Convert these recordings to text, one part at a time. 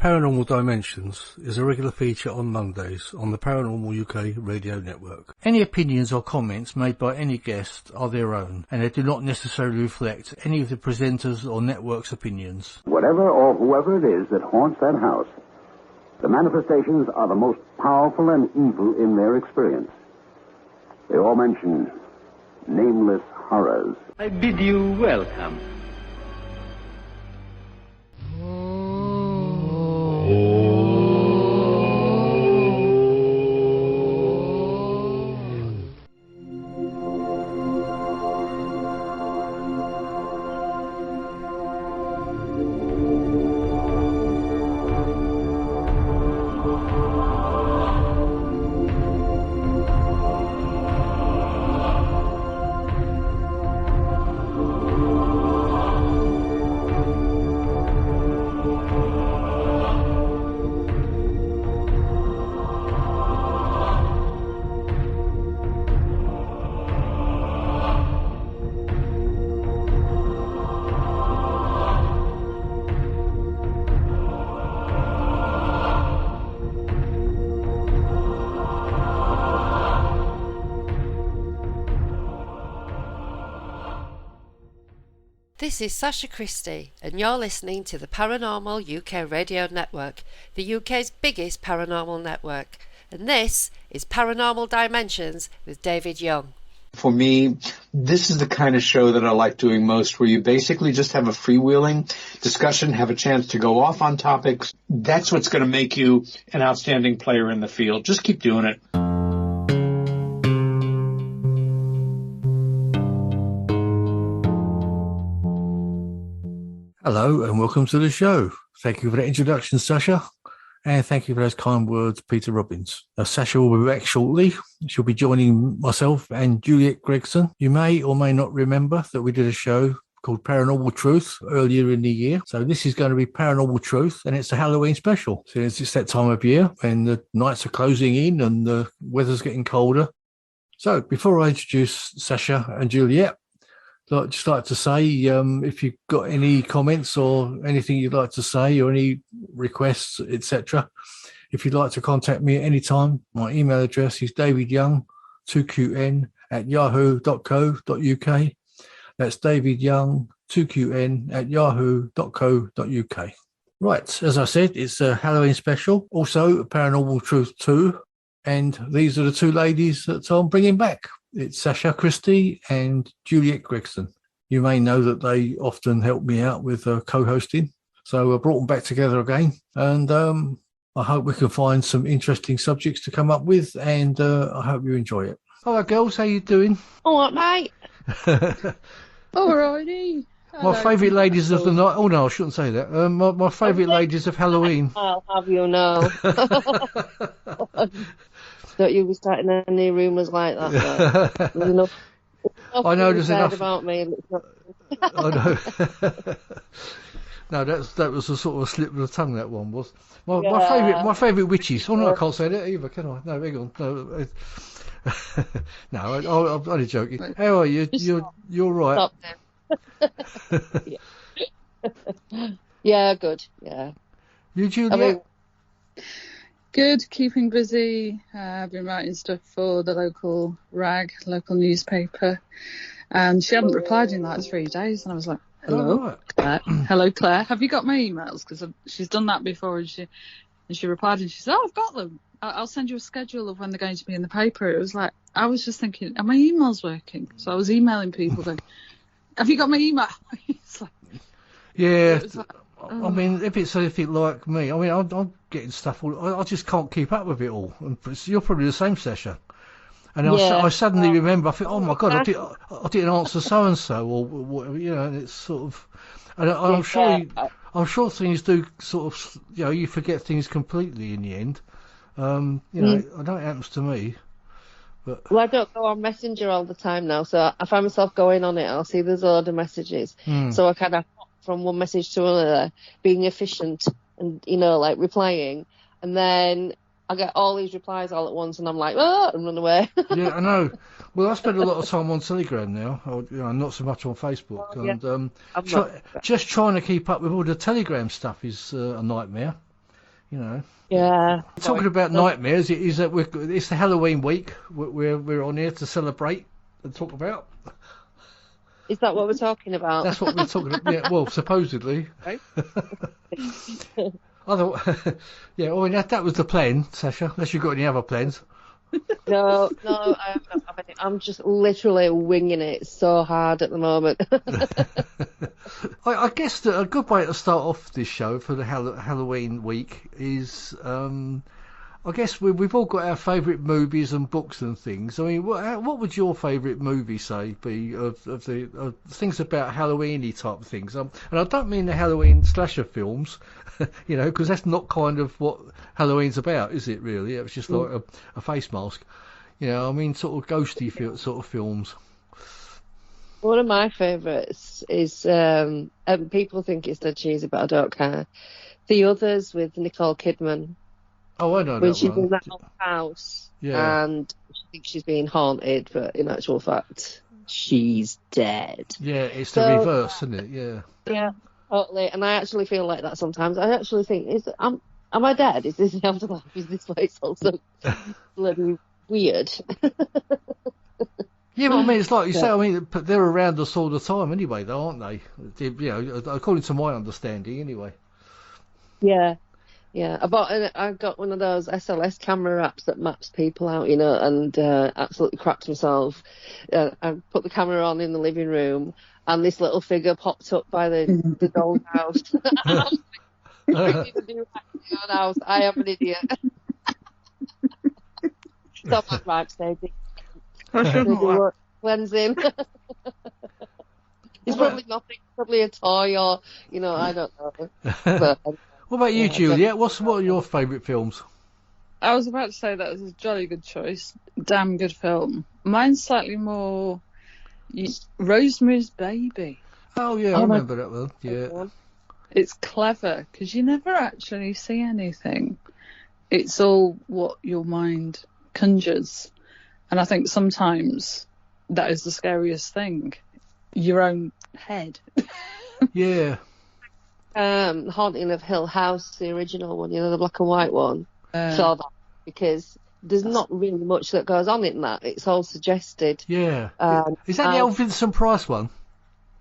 Paranormal Dimensions is a regular feature on Mondays on the Paranormal UK radio network. Any opinions or comments made by any guest are their own, and they do not necessarily reflect any of the presenters or network's opinions. Whatever or whoever it is that haunts that house, the manifestations are the most powerful and evil in their experience. They all mention nameless horrors. I bid you welcome. This is Sacha Christie, and you're listening to the Paranormal UK Radio Network, the UK's biggest paranormal network. And this is Paranormal Dimensions with David Young. For me, this is the kind of show that I like doing most, where you basically just have a freewheeling discussion, have a chance to go off on topics. That's what's going to make you an outstanding player in the field. Just keep doing it. Hello and welcome to the show. Thank you for that introduction, Sacha, and thank you for those kind words, Peter Robbins. Sacha will be back shortly. She'll be joining myself and Juliette Gregson. You may or may not remember that we did a show called Paranormal Truth earlier in the year. So this is going to be Paranormal Truth, and it's a Halloween special. So it's just that time of year when the nights are closing in and the weather's getting colder. So before I introduce Sacha and Juliette, I'd just like to say, if you've got any comments or anything you'd like to say or any requests, etc., if you'd like to contact me at any time, my email address is davidyoung2qn@yahoo.co.uk. That's davidyoung2qn@yahoo.co.uk. Right, as I said, it's a Halloween special, also Paranormal Truth 2, and these are the two ladies that I'm bringing back. It's Sacha Christie and Juliette Gregson. You may know that they often help me out with co-hosting. So I brought them back together again. And I hope we can find some interesting subjects to come up with. And I hope you enjoy it. Hello, girls. How you doing? All right, mate. Alrighty. My favourite ladies of the night. Oh, no, I shouldn't say that. My favourite ladies of Halloween. I'll have you know. Don't you be starting any rumours like that. There's enough I know there's enough about me. I know. No, that was a sort of a slip of the tongue. That one was my favourite witches. Oh no, I can't say that either, can I? No, hang on. No, I'm only joking. How are you? You're right. Yeah, good. Yeah. You, Juliette? Good, keeping busy. I've been writing stuff for the local local newspaper. And she hadn't replied in like 3 days. And I was like, hello, Claire. Hello, Claire. Have you got my emails? Because she's done that before. And she replied and she said, I've got them. I'll send you a schedule of when they're going to be in the paper. It was like, I was just thinking, are my emails working? So I was emailing people going, have you got my email? It's like, yeah. I mean, if it's anything like me, I mean, I'm getting stuff I just can't keep up with it all. And you're probably the same, Sacha. And I suddenly remember, I think, oh my God, I didn't answer so and so, or whatever, you know. And it's sort of, and I'm sure things do sort of, you know, you forget things completely in the end. You know, I know it happens to me. But well, I don't go on Messenger all the time now, so I find myself going on it. I'll see there's a load of messages, so I kind of hop from one message to another, being efficient and, you know, like replying, and then I get all these replies all at once, and I'm like, oh, and run away. Yeah, I know. Well, I spend a lot of time on Telegram now, or, you know, not so much on Facebook. And just trying to keep up with all the Telegram stuff is a nightmare. you know. Yeah. Talking about nightmares, it's the Halloween week. We're on here to celebrate and talk about. Is that what we're talking about? That's what we're talking about. Yeah, well, supposedly. Right. Yeah, I mean, that was the plan, Sacha, unless you've got any other plans. No, I don't have any. I'm just literally winging it so hard at the moment. I guess that a good way to start off this show for the Halloween week is, I guess we've all got our favourite movies and books and things. I mean, what would your favourite movie say be of the things about Halloween-y type of things? And I don't mean the Halloween slasher films, you know, because that's not kind of what Halloween's about, is it? Really, it was just like a face mask. You know, I mean, sort of ghosty sort of films. One of my favourites is, and people think it's dead cheesy, but I don't care. The Others with Nicole Kidman. Oh, I know when that she's one. in that old house, Yeah. and she thinks she's being haunted, but in actual fact, she's dead. Yeah, it's the reverse, isn't it? Yeah. Yeah, totally. And I actually feel like that sometimes. I actually think, am I dead? Is this the afterlife? Is this place also bloody weird? Yeah, but I mean, it's like you say. I mean, they're around us all the time anyway, though, aren't they? You know, according to my understanding, anyway. Yeah. Yeah, I got one of those SLS camera apps that maps people out, you know, and absolutely cracked myself. I put the camera on in the living room, and this little figure popped up by the dollhouse. I am an idiot. Stop that right, Stacey. Cleansing. It's probably nothing, probably a toy or, you know, I don't know. But, what about you, Juliette? What are your favourite films? I was about to say that was a jolly good choice. Damn good film. Mine's slightly more Rosemary's Baby. Oh, yeah, I remember that one. Yeah. It's clever because you never actually see anything. It's all what your mind conjures. And I think sometimes that is the scariest thing. Your own head. Yeah. Haunting of Hill House, the original one, you know, the black and white one. Saw that because there's not really much that goes on in that. It's all suggested. Yeah. Is that the old Vincent Price one?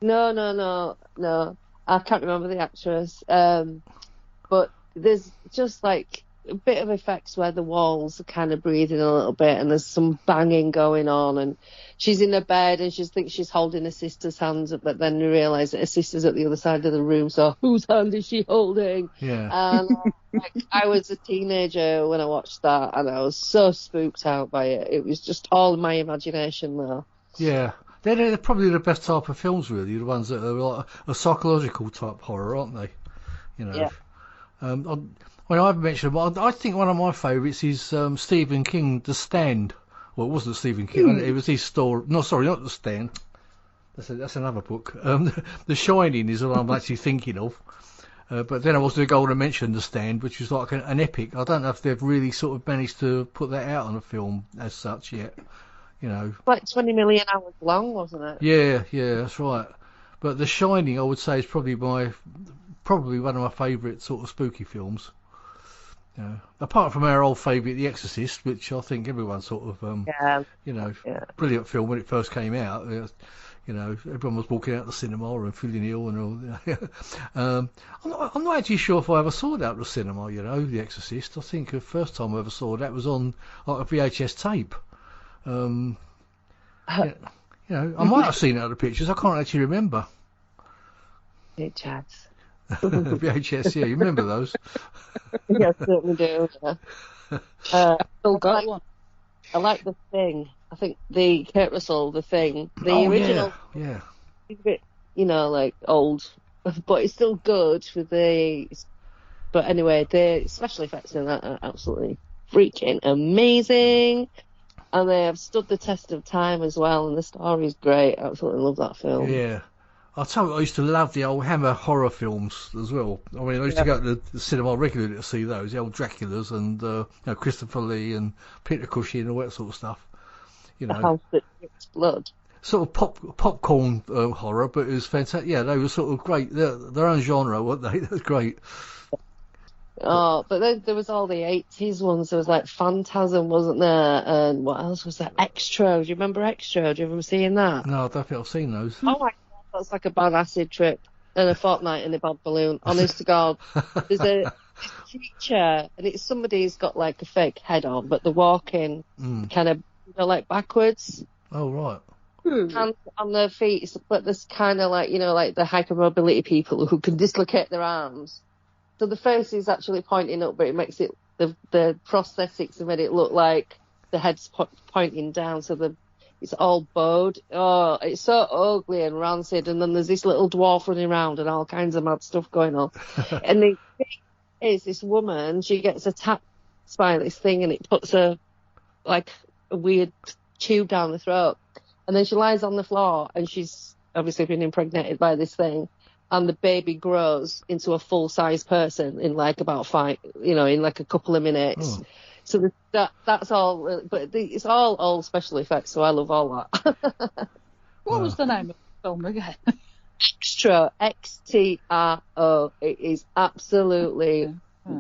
No. I can't remember the actress. But there's just like a bit of effects where the walls are kind of breathing a little bit and there's some banging going on and she's in her bed and she thinks she's holding her sister's hands, but then you realise that her sister's at the other side of the room, so whose hand is she holding? Yeah. And I was a teenager when I watched that and I was so spooked out by it. It was just all my imagination though. Yeah. They're probably the best type of films, really, the ones that are like a psychological type horror, aren't they? You know. Yeah. I've mentioned, I think one of my favourites is Stephen King, The Stand. Well, it wasn't Stephen King. It was his story. No, sorry, not The Stand. That's another book. The Shining is what I'm actually thinking of. But then I was going to go on and mention The Stand, which is like an epic. I don't know if they've really sort of managed to put that out on a film as such yet. You know, like 20 million hours long, wasn't it? Yeah, that's right. But The Shining, I would say, is probably one of my favourite sort of spooky films. You know, apart from our old favourite, The Exorcist, which I think everyone sort of, brilliant film when it first came out. You know, everyone was walking out the cinema and feeling ill and all. I'm not actually sure if I ever saw that at the cinema. You know, The Exorcist. I think the first time I ever saw that was on like a VHS tape. You know, I might have seen it at the pictures. I can't actually remember. VHS. VHS, yeah, you remember those? Yes, certainly do. Yeah. Still got one. I like The Thing. I think the Kurt Russell, The Thing, the original. Yeah. It's a bit, you know, like old, but it's still good with the. But anyway, the special effects in that are absolutely freaking amazing. And they have stood the test of time as well, and the story's great. I absolutely love that film. Yeah. I'll tell you, I used to love the old Hammer horror films as well. I mean, I used to go to the cinema regularly to see those, the old Draculas and you know, Christopher Lee and Peter Cushing and all that sort of stuff. You know, The House That Drips Blood. Sort of popcorn horror, but it was fantastic. Yeah, they were sort of great. Their own genre, weren't they? That was great. Oh, but then there was all the 80s ones. There was like Phantasm, wasn't there? And what else was there? Extra. Do you remember Extra? Do you ever seen that? No, I don't think I've seen those. Oh my God, that's like a bad acid trip and a fortnight in a bad balloon. Honest to God. There's a creature, and it's somebody who's got like a fake head on, but they're walking kind of, like backwards. Oh, right. Hands on their feet, but there's kind of like, like the hypermobility people who can dislocate their arms. So the face is actually pointing up, but it makes it, the prosthetics have made it look like the head's pointing down, so it's all bowed. Oh, it's so ugly and rancid. And then there's this little dwarf running around and all kinds of mad stuff going on. And the thing is, this woman, she gets attacked by this thing, and it puts her like a weird tube down the throat. And then she lies on the floor, and she's obviously been impregnated by this thing. And the baby grows into a full-size person in like about in like a couple of minutes. Oh. So that's all, but it's all old special effects, so I love all that. What was the name of the film again? Extra, XTRO. It is absolutely.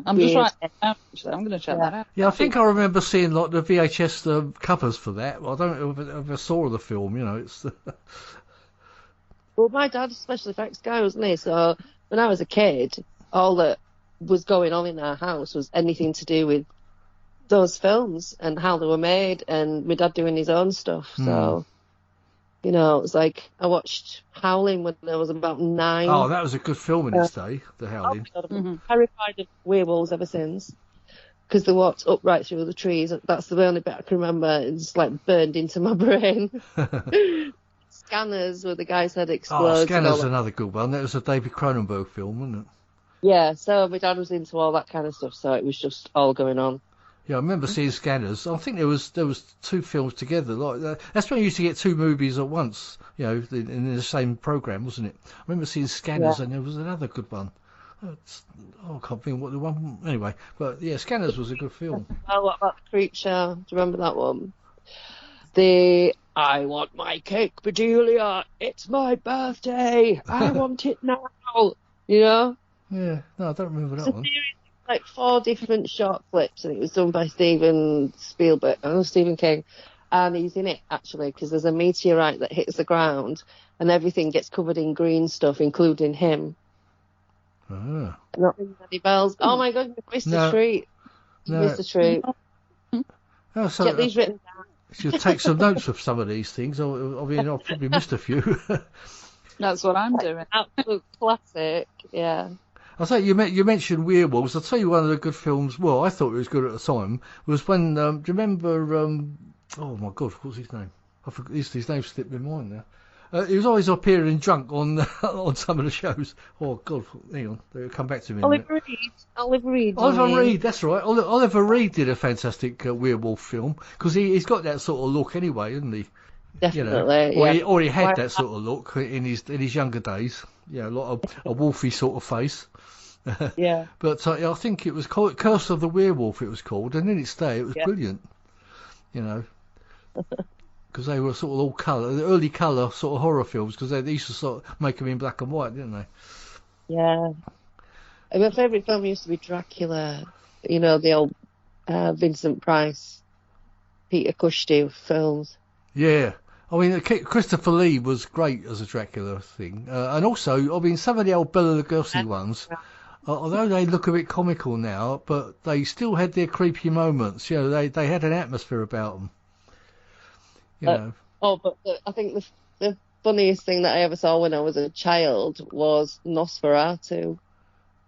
I'm just writing. I'm going to check that out. Yeah, I think I remember seeing like the VHS covers for that. I don't know if I saw the film. It's. Well, my dad's a special effects guy, wasn't he? So when I was a kid, all that was going on in our house was anything to do with those films and how they were made, and my dad doing his own stuff. So, it was like I watched Howling when I was about 9. Oh, that was a good film in its day, The Howling. I've been terrified of werewolves ever since, because they walked up right through the trees. That's the only bit I can remember. It's like burned into my brain. Scanners, where the guy's head explodes. Oh, Scanners is another good one. That was a David Cronenberg film, wasn't it? Yeah, so my dad was into all that kind of stuff, so it was just all going on. Yeah, I remember seeing Scanners. I think there was 2 films together like that. That's when you used to get 2 movies at once, in the same program, wasn't it? I remember seeing Scanners, and there was another good one. I can't think what the one. Anyway, but yeah, Scanners was a good film. Oh, what about The Creature? Do you remember that one? I want my cake, Bedelia. It's my birthday. I want it now. Yeah, no, I don't remember that one. Like 4 different short clips, and it was done by Stephen King, and he's in it actually because there's a meteorite that hits the ground, and everything gets covered in green stuff, including him. Ah. Not ringing any bells. Oh my God, missed a treat. Missed a treat. Oh, so get these written down. Should take some notes of some of these things. I've probably missed a few. That's what I'm doing. Absolute classic, yeah. I'll say you mentioned werewolves. I'll tell you one of the good films. Well, I thought it was good at the time. Was when do you remember? Oh my God, what's his name? I forgot his name slipped my mind now. He was always appearing drunk on on some of the shows. Oh God, hang on, they'll come back to me. Oliver Reed. Oliver Reed, that's right. Oliver Reed did a fantastic werewolf film because he's got that sort of look anyway, hasn't he? Definitely. Or he had that sort of look in his younger days. Yeah, a wolfy sort of face. Yeah. But I think it was called Curse of the Werewolf. It was called, and in its day, it was brilliant. Because they were sort of all colour, the early colour sort of horror films, because they used to sort of make them in black and white, didn't they? Yeah. And my favourite film used to be Dracula. The old Vincent Price, Peter Cushing films. Yeah. I mean, Christopher Lee was great as a Dracula thing. And also, I mean, some of the old Bela Lugosi ones, although they look a bit comical now, but they still had their creepy moments. They had an atmosphere about them. But I think the funniest thing that I ever saw when I was a child was Nosferatu.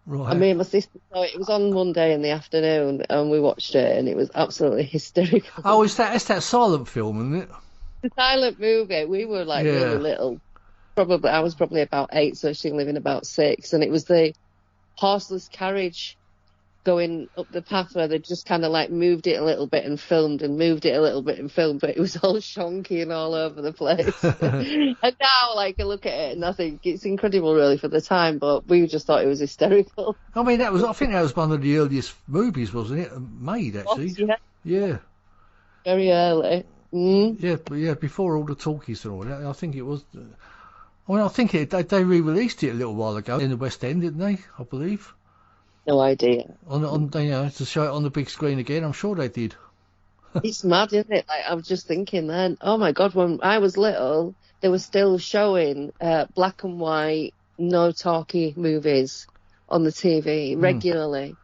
Right. I mean, my sister saw it. It was on Monday in the afternoon, and we watched it, and it was absolutely hysterical. Oh, it's that silent film, isn't it? The silent movie. We were like really little. I was probably about 8, so she lived in about 6, and it was the horseless carriage going up the path where they just kind of like moved it a little bit and filmed, and moved it a little bit and filmed, but it was all shonky and all over the place. And now, like, I look at it and I think it's incredible, really, for the time, but we just thought it was hysterical. I mean, I think that was one of the earliest movies, wasn't it? Made, actually. Yeah. Very early. Yeah, before all the talkies and all that. I think it was. I think they re-released it a little while ago in the West End, didn't they? I believe. No idea. To show it on the big screen again. I'm sure they did. It's mad, isn't it? Like, I was just thinking then, oh my God, when I was little, they were still showing black and white, no talkie movies on the TV regularly.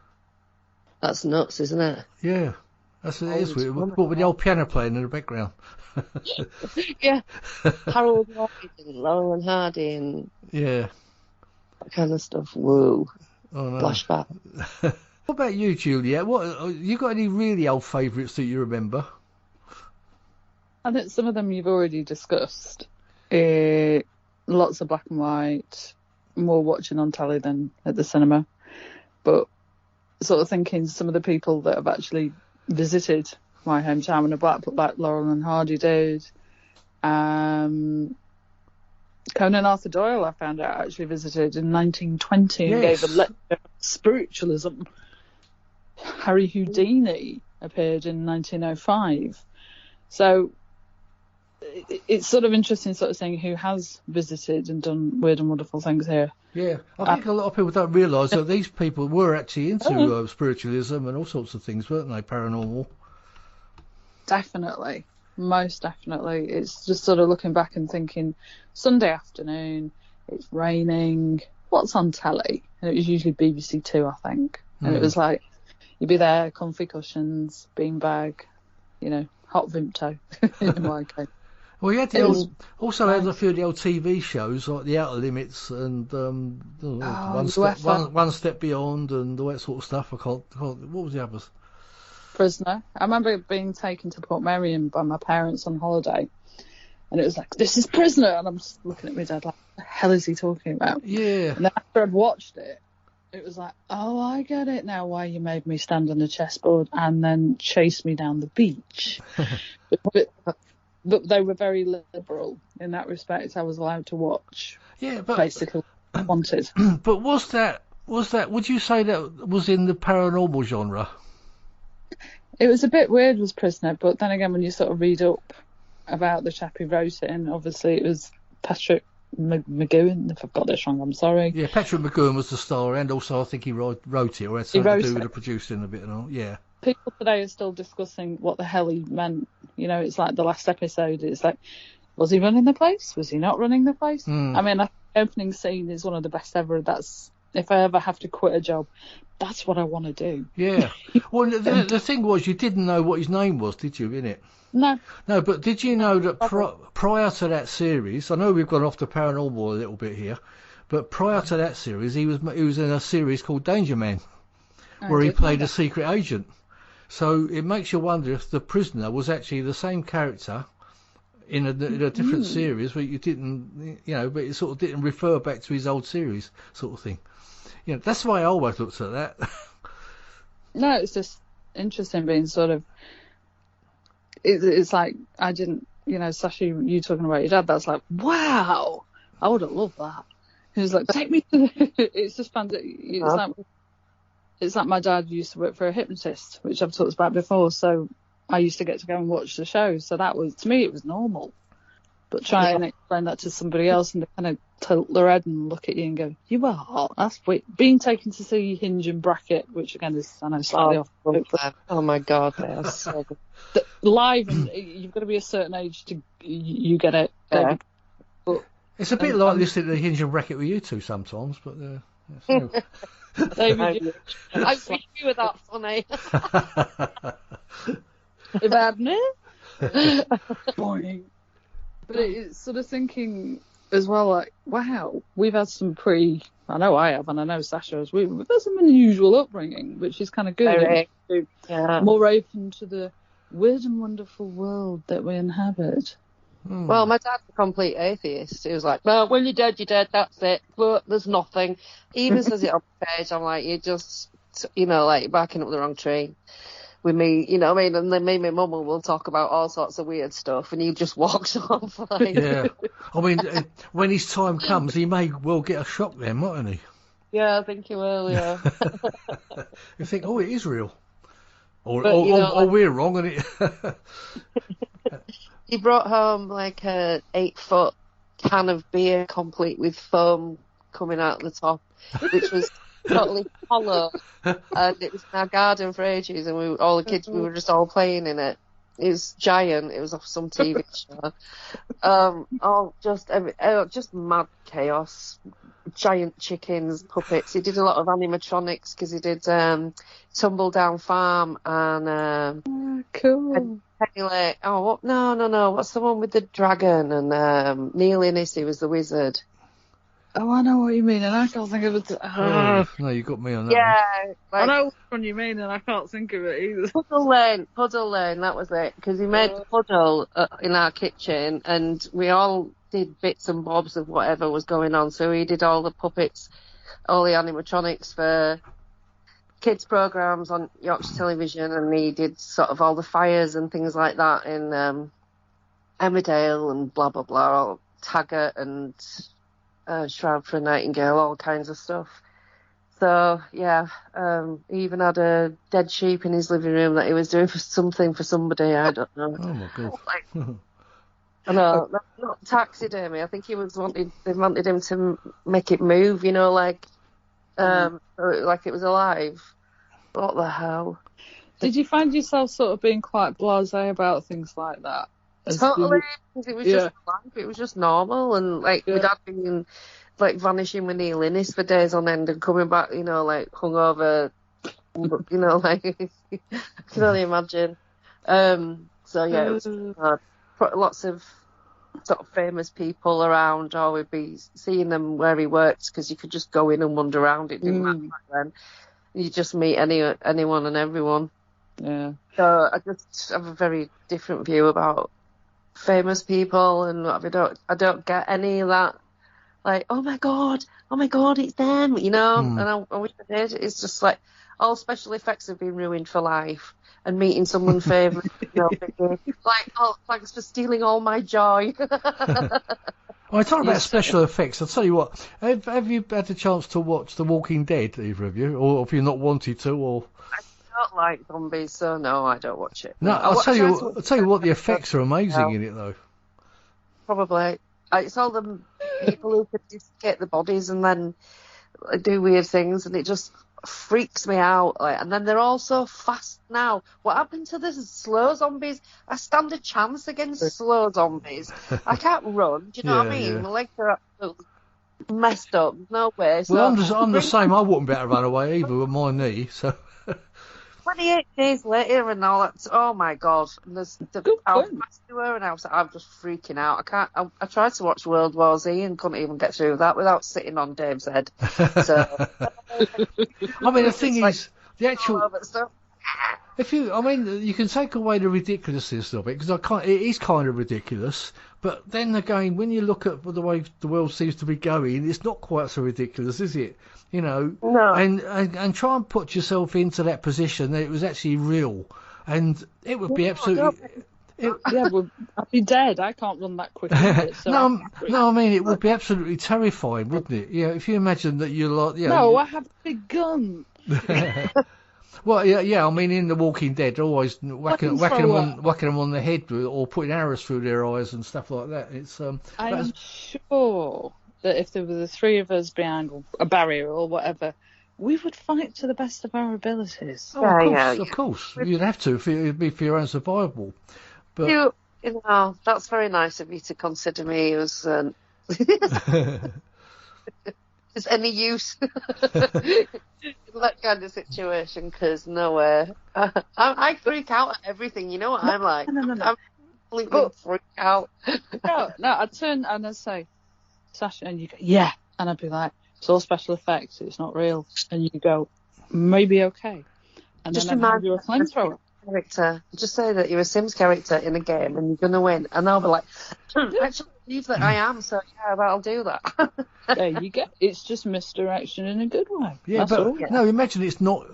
That's nuts, isn't it? Yeah, that's what it is. But with the old piano playing in the background. Yeah. Harold Lloyd and Laurel and Hardy and yeah, that kind of stuff. Whoa. Oh, no. Flashback. What about you, Juliette? What you got any really old favourites that you remember? I think some of them you've already discussed. Lots of black and white, more watching on telly than at the cinema. But sort of thinking some of the people that have actually visited my hometown in a Blackpool, like Laurel and Hardy did. Conan Arthur Doyle, I found out, actually visited in 1920 and gave a lecture on spiritualism. Harry Houdini appeared in 1905. So it's sort of interesting sort of seeing who has visited and done weird and wonderful things here. Yeah, I think a lot of people don't realise that these people were actually into spiritualism and all sorts of things, weren't they? Paranormal. Definitely. Most definitely. It's just sort of looking back and thinking, Sunday afternoon, it's raining, what's on telly? And it was usually BBC Two, I think. And it was like, you'd be there, comfy cushions, beanbag, hot Vimto in my case. Well, you had the also had a few of the old TV shows like The Outer Limits and One Step Beyond and all that sort of stuff. I can't. What was the others? Prisoner. I remember being taken to Port Merion by my parents on holiday, and it was like, "This is Prisoner," and I'm just looking at my dad like, "What the hell is he talking about?" Yeah. And then after I'd watched it, it was like, "Oh, I get it now. Why you made me stand on a chessboard and then chase me down the beach." But they were very liberal in that respect. I was allowed to watch. Yeah, but basically what I wanted. But was that? Would you say that was in the paranormal genre? It was a bit weird, was Prisoner, but then again, when you sort of read up about the chap who wrote it, and obviously it was Patrick McGowan. If I've got this wrong, I'm sorry. Yeah, Patrick McGowan was the star, and also I think he wrote it, or had something to do with the producing a bit and all. Yeah. People today are still discussing what the hell he meant. It's like the last episode. It's like, was he running the place? Was he not running the place? I mean, the opening scene is one of the best ever. That's, if I ever have to quit a job, that's what I want to do. Yeah. Well, the thing was, you didn't know what his name was, did you, innit? No. No, but did you know that prior to that series, I know we've gone off to paranormal a little bit here, but prior to that series, he was in a series called Danger Man, where he played a secret agent. So it makes you wonder if the Prisoner was actually the same character in a different series, but you didn't, but it sort of didn't refer back to his old series, sort of thing. That's why I always looked at that. No, it's just interesting being sort of. It's like I didn't, Sacha, you talking about your dad. That's like, wow, I would have loved that. He was like, take me to. It's just fun. It's like my dad used to work for a hypnotist, which I've talked about before. So I used to get to go and watch the show. So that was, to me, it was normal. But try and explain that to somebody else and they kind of tilt their head and look at you and go, you are? That's weird. Being taken to see Hinge and Bracket, which again is, I know, slightly off. Oh my God, that's so good. Live, and you've got to be a certain age to you get it. Yeah. But, it's a bit like listening to Hinge and Bracket with you two sometimes, but David, I wish you were that funny. If I hadn't it. Boring. But it's sort of thinking as well, like, wow, we've had some I know I have, and I know Sacha has, we've had some unusual upbringing, which is kind of good. More open to the weird and wonderful world that we inhabit. Well, my dad's a complete atheist. He was like, well, when you're dead, that's it. But there's nothing. He even says it on the page. I'm like, you're just, like, backing up the wrong tree with me, you know what I mean? And then me and my mum will talk about all sorts of weird stuff, and he just walks off. Like. Yeah. I mean, when his time comes, he may well get a shock then, mightn't he? Yeah, I think he will, yeah. You think, oh, it is real. Or we're wrong, and it... He brought home like a 8-foot can of beer complete with foam coming out the top, which was totally hollow, and it was in our garden for ages, and all the kids, we were just all playing in it. It was giant. It was off some TV show. Just mad chaos. Giant chickens, puppets. He did a lot of animatronics because he did Tumble Down Farm and cool. Penny Lake. Oh, what? No. What's the one with the dragon and Neil Innes? He was the wizard. Oh, I know what you mean, and I can't think of it. No, you got me on that. Yeah, I know which one you mean, and I can't think of it either. Puddle Lane, that was it. Because he made the puddle in our kitchen, and we all did bits and bobs of whatever was going on. So he did all the puppets, all the animatronics for kids' programs on Yorkshire Television, and he did sort of all the fires and things like that in Emmerdale and blah, blah, blah, Taggart and Shroud for a Nightingale, all kinds of stuff. So, yeah, he even had a dead sheep in his living room that he was doing for something for somebody, I don't know. Oh, my God. No, not taxidermy. I think they wanted him to make it move, like it was alive. What the hell? Did you find yourself sort of being quite blasé about things like that? Totally, because it was just life. It was just normal, and with Dad being vanishing with Neil Innes for days on end and coming back, hungover, I can only imagine. So yeah, it was lots of sort of famous people around, or we'd be seeing them where he worked because you could just go in and wander around. It didn't matter back then. You just meet anyone and everyone. Yeah. So I just have a very different view about famous people, and I don't get any of that. Like, oh my god, it's them, and I wish I did. It's just like all special effects have been ruined for life, and meeting someone favourite, thanks for stealing all my joy. Well, I talk about special effects. I'll tell you what. Have you had a chance to watch The Walking Dead, either of you, or if you're not wanted to, or? I don't like zombies, so no, I don't watch it. No, I'll tell you what. The effects are amazing in it, though. Probably. It's all the people who could dislocate the bodies and then do weird things, and it just freaks me out. And then they're all so fast now. What happened to the slow zombies? I stand a chance against slow zombies. I can't run. Do you know what I mean? My legs are absolutely messed up. No way. So well, I'm the same. I wouldn't be able to run away either with my knee. So 28 days later and all that. Oh my god! And there's I was fast to her, and I'm just freaking out. I tried to watch World War Z and couldn't even get through that without sitting on Dave's head. So I mean, the thing is, the actual. You can take away the ridiculousness of it, because it is kind of ridiculous. But then again, when you look at the way the world seems to be going, it's not quite so ridiculous, is it? No. And try and put yourself into that position that it was actually real, and it would be absolutely. I'd be dead. I can't run that quick. No, I mean it would be absolutely terrifying, wouldn't it? If you imagine that you're like, No, I have a big gun. Well, yeah. I mean, in The Walking Dead, they're always whacking them on the head or putting arrows through their eyes and stuff like that. It's I'm sure that if there were the three of us behind a barrier or whatever, we would fight to the best of our abilities. Of course. You'd have to it'd be for your own survival. But that's very nice of you to consider me as is any use in that kind of situation, because no way. I freak out at everything, you know what I'm like? No. I'm completely freaked out. No, I'd turn and I'd say, Sacha, and you go, yeah, and I'd be like, it's all special effects, it's not real, and you go, maybe okay, and just then I'd have you a flamethrower. Character. Just say that you're a Sims character in a game and you're going to win, and I'll be like, I actually believe that I am, so yeah, I'll do that. There you go. It's just misdirection in a good way. Yeah, no, imagine it's not.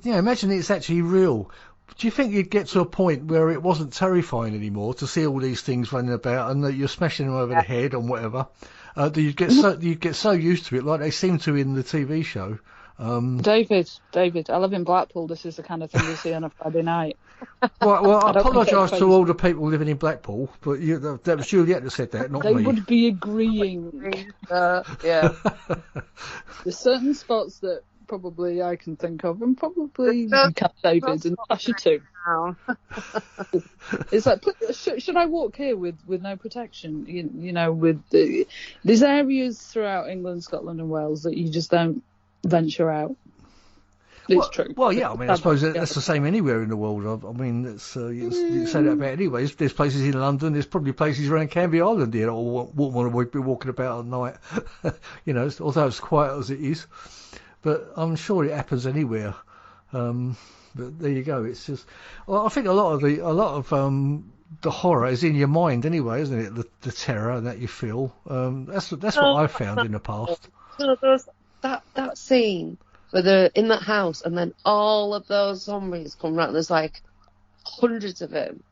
Imagine it's actually real. Do you think you'd get to a point where it wasn't terrifying anymore to see all these things running about and that you're smashing them over the head and whatever? That you'd get so used to it, like they seem to in the TV show. David, I live in Blackpool. This is the kind of thing we see on a Friday night. Well, I apologise to all the people living in Blackpool, but that was Juliette that said that, not they me. They would be agreeing. Yeah. There's certain spots that probably I can think of, and probably Cat David and Sacha too. It's like, should I walk here with no protection? You know, with there's areas throughout England, Scotland, and Wales that you just don't venture out. It's true. Well, yeah, I mean, I suppose that's the same anywhere in the world. I mean, it's, you say that about anyway. There's places in London, there's probably places around Canby Island here that won't want to be walking about at night, you know, although it's quiet as it is. But I'm sure it happens anywhere. But there you go. It's just, well, I think a lot of the horror is in your mind anyway, isn't it? The terror that you feel. That's what I've found in the past. So there's that scene where they're in that house and then all of those zombies come round. There's like hundreds of them,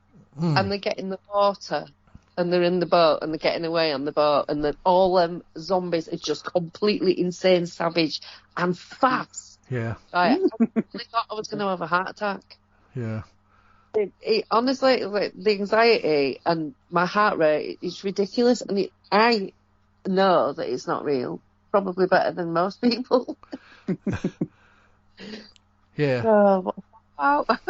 and they get in the water and they're in the boat and they're getting away on the boat, and then all them zombies are just completely insane, savage, and fast. Yeah. I really thought I was going to have a heart attack. Yeah. It honestly, like, the anxiety and my heart rate, it's ridiculous, and I know that it's not real. Probably better than most people. Yeah. What about?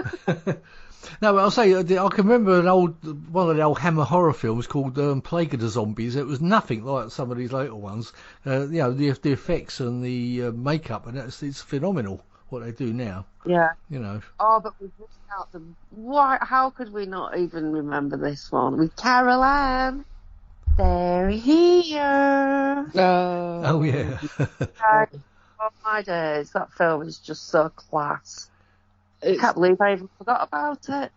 No, but I'll say, I can remember one of the old Hammer horror films called Plague of the Zombies. It was nothing like some of these later ones. You know, the effects and the makeup, and it's phenomenal what they do now. Yeah. You know. Oh, but we've missed out the... Why? How could we not even remember this one? With Carol Ann. They're here. Oh, yeah. Oh, my days. That film is just so class. I can't believe I even forgot about it.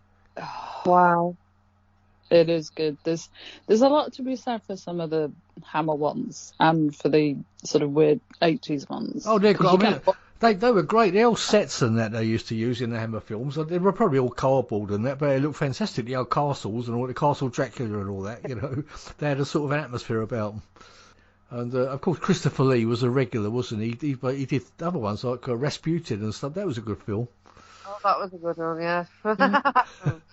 Wow. It is good. There's a lot to be said for some of the Hammer ones and for the sort of weird 80s ones. Oh, they're great. I mean, they were great. The old sets and that they used to use in the Hammer films, they were probably all cardboard and that, but they looked fantastic. The old castles and all the Castle Dracula and all that, you know. They had a sort of atmosphere about them. And, of course, Christopher Lee was a regular, wasn't he? He did other ones like Rasputin and stuff. That was a good film. Oh, that was a good one, yeah. I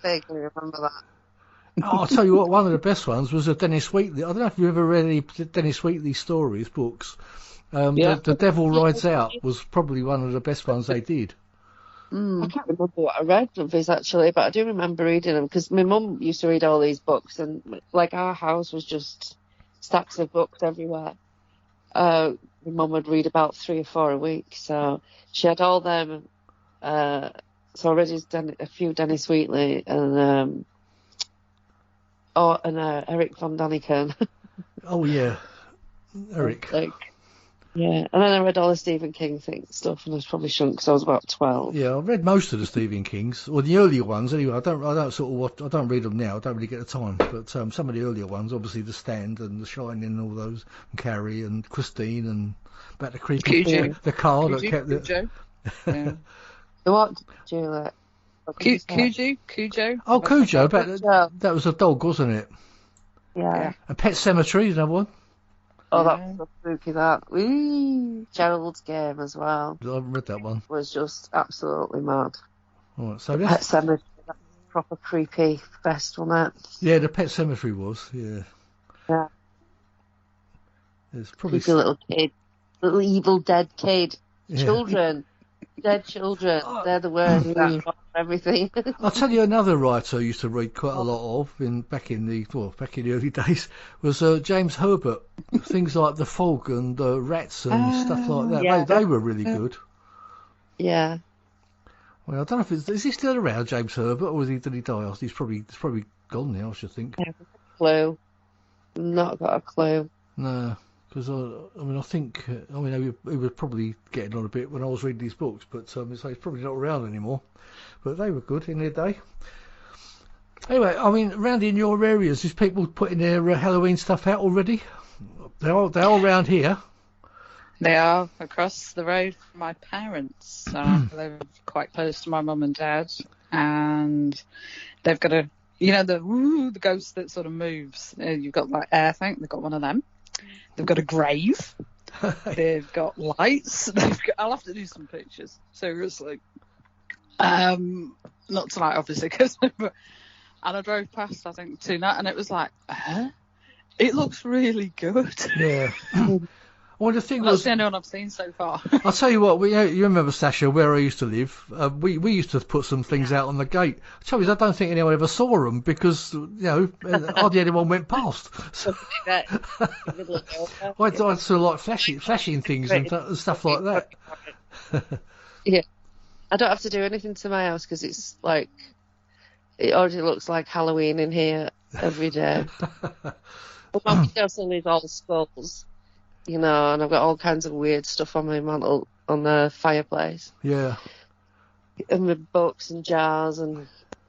vaguely remember that. Oh, I'll tell you what, one of the best ones was Dennis Wheatley. I don't know if you've ever read any Dennis Wheatley stories, books. The Devil Rides Out was probably one of the best ones they did. I can't remember what I read of his, actually, but I do remember reading them, because my mum used to read all these books, and, like, our house was just stacks of books everywhere. My mum would read about 3 or 4 a week, so she had all them. So I read a few Dennis Wheatley and Eric von Daniken. Oh yeah, Eric. Yeah, and then I read all the Stephen King stuff, and I probably shouldn't because I was about 12. Yeah, I've read most of the Stephen Kings, or the earlier ones anyway. I don't read them now. I don't really get the time. But some of the earlier ones, obviously The Stand and The Shining, and all those, and Carrie and Christine, and about the creepy the car that kept Cujo. Yeah. What, Juliette? Cujo. Oh, Cujo. That was a dog, wasn't it? Yeah. And Pet Sematary, another one. Oh, that was so spooky, that. Whee! Gerald's Game as well. I haven't read that one. Was just absolutely mad. All right, so Pet Cemetery, that proper creepy fest, wasn't it? Yeah, the Pet Cemetery was, yeah. Yeah. It's probably... Creepy little kid. Little evil dead kid. Yeah. Children. Dead children. They're the words that for everything. I'll tell you another writer I used to read quite a lot of back in the early days was James Herbert. Things like The Fog and Rats and stuff like that. Yeah. They were really good. Yeah. Well, I don't know if is he still around, James Herbert, or did he die? He's probably gone now, I should think. I have a clue. Not got a clue. No. Because I think he was probably getting on a bit when I was reading these books, but so he's probably not around anymore. But they were good in their day. Anyway, I mean, around in your areas, is people putting their Halloween stuff out already? They're all around here. They are across the road from my parents. I live quite close to my mum and dad, and they've got the ghost that sort of moves. You've got like air thing. They've got one of them. They've got a grave. They've got lights. I'll have to do some pictures. Seriously. Not tonight, obviously, and I drove past, I think, tonight, and it was like, it looks really good. Yeah. Well, the thing That's the only one I've seen so far. I'll tell you what, you remember, Sacha, where I used to live? We used to put some things out on the gate. The trouble is, I don't think anyone ever saw them because, hardly anyone went past. So, I sort of like flashing things and stuff like that. Yeah. I don't have to do anything to my house because it's like, it already looks like Halloween in here every day. But my windowsill is all skulls, and I've got all kinds of weird stuff on my mantle, on the fireplace. Yeah. And with books and jars and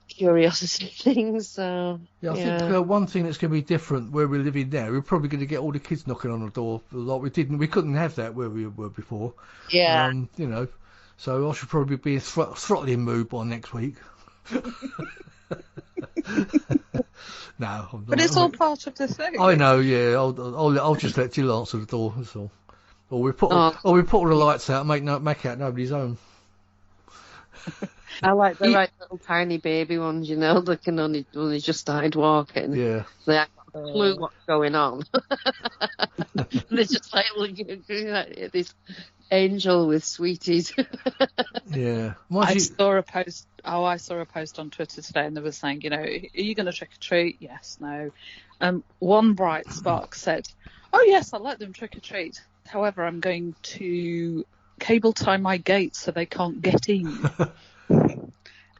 curiosity things, so... Yeah, I think one thing that's going to be different where we're living now, we're probably going to get all the kids knocking on the door like we couldn't have that where we were before. Yeah. So I should probably be in throttling mood by next week. No, I'm not. But it's all part of the thing. I know, yeah. I'll just let Jill answer the door. That's all. Or we put all the lights out and make out nobody's home. I like the little tiny baby ones, that can only just started walking. Yeah. They haven't got a clue what's going on. They're just like looking at this angel with sweeties. Yeah. I saw a post on Twitter today, and they were saying, are you going to trick or treat? Yes, no. One bright spark said, "Oh yes, I'll let them trick or treat. However, I'm going to cable tie my gates so they can't get in."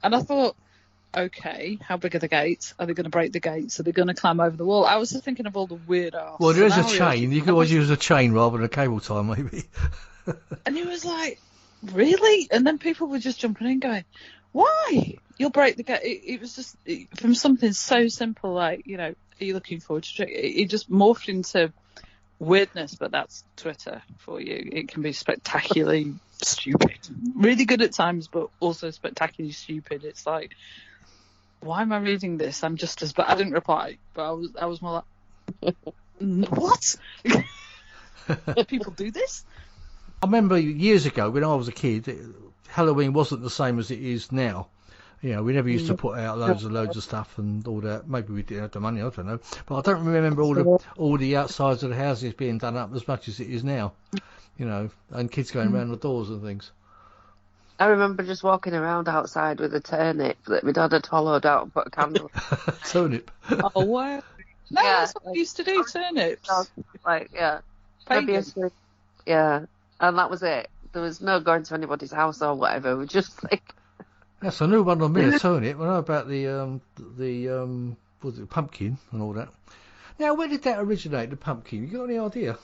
And I thought, okay, how big are the gates? Are they going to break the gates? Are they going to climb over the wall? I was just thinking of all the weird ass. Well, there is a chain. You could always use a chain rather than a cable tie, maybe. And he was like, really? And then people were just jumping in going, why? You'll break the gate. It was just from something so simple like, are you looking forward to it? It just morphed into weirdness, but that's Twitter for you. It can be spectacularly stupid. Really good at times, but also spectacularly stupid. It's like, why am I reading this? I'm just as bad. I didn't reply, but I was more like, what? People do this? I remember years ago when I was a kid, Halloween wasn't the same as it is now. We never used to put out loads of stuff and all that. Maybe we didn't have the money, I don't know. But I don't remember all the outsides of the houses being done up as much as it is now. And kids going around the doors and things. I remember just walking around outside with a turnip that my dad had hollowed out and put a candle. Turnip. Oh wow! No, that's what we used to do. Turnips. Yeah, and that was it. There was no going to anybody's house or whatever. We just like. That's a new one on me, a turnip. I know about the pumpkin and all that. Now, where did that originate? The pumpkin? You got any idea?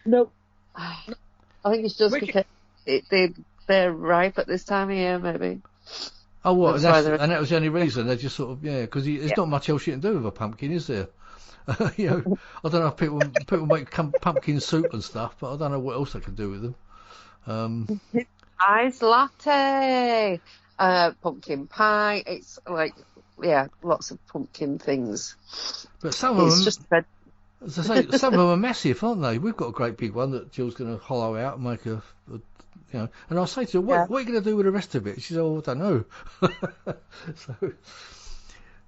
Nope. I think it's just because they're ripe at this time of year, maybe. Oh, what? And that was the only reason. They just sort of because there's not much else you can do with a pumpkin, is there? I don't know if people make pumpkin soup and stuff, but I don't know what else they can do with them. Ice latte, pumpkin pie. It's like lots of pumpkin things. But some of them, as I say, some of them are massive, aren't they? We've got a great big one that Jill's going to hollow out and make a and I'll say to her, what are you going to do with the rest of it? She says, I don't know. So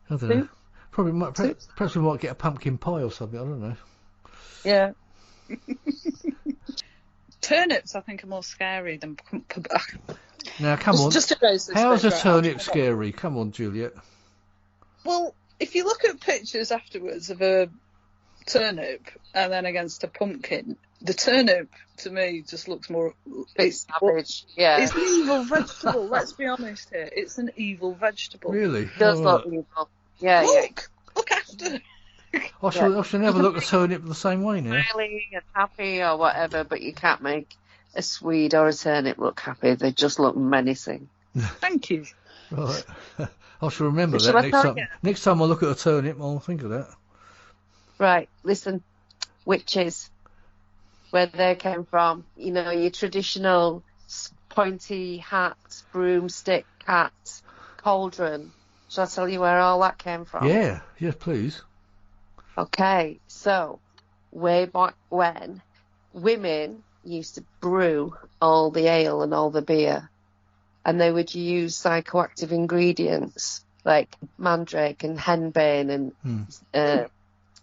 I don't know. Perhaps we might get a pumpkin pie or something. I don't know. Yeah. Turnips, I think, are more scary than. Now, come on. How's a turnip scary? Come on, Juliette. Well, if you look at pictures afterwards of a turnip and then against a pumpkin, the turnip to me just looks more. It's savage. Yeah. It's an evil vegetable. Let's be honest here. It's an evil vegetable. Really? It does look evil. Yeah. Look after. I shall never look at a turnip the same way now. Smiling and happy or whatever, but you can't make a Swede or a turnip look happy. They just look menacing. Thank you. Right. I shall remember that next time I look at a turnip, I'll think of that. Right. Listen, witches, where they came from. Your traditional pointy hats, broomstick hats, cauldron. Shall I tell you where all that came from? Yeah. Yes, please. Okay, so way back when, women used to brew all the ale and all the beer, and they would use psychoactive ingredients like mandrake and henbane and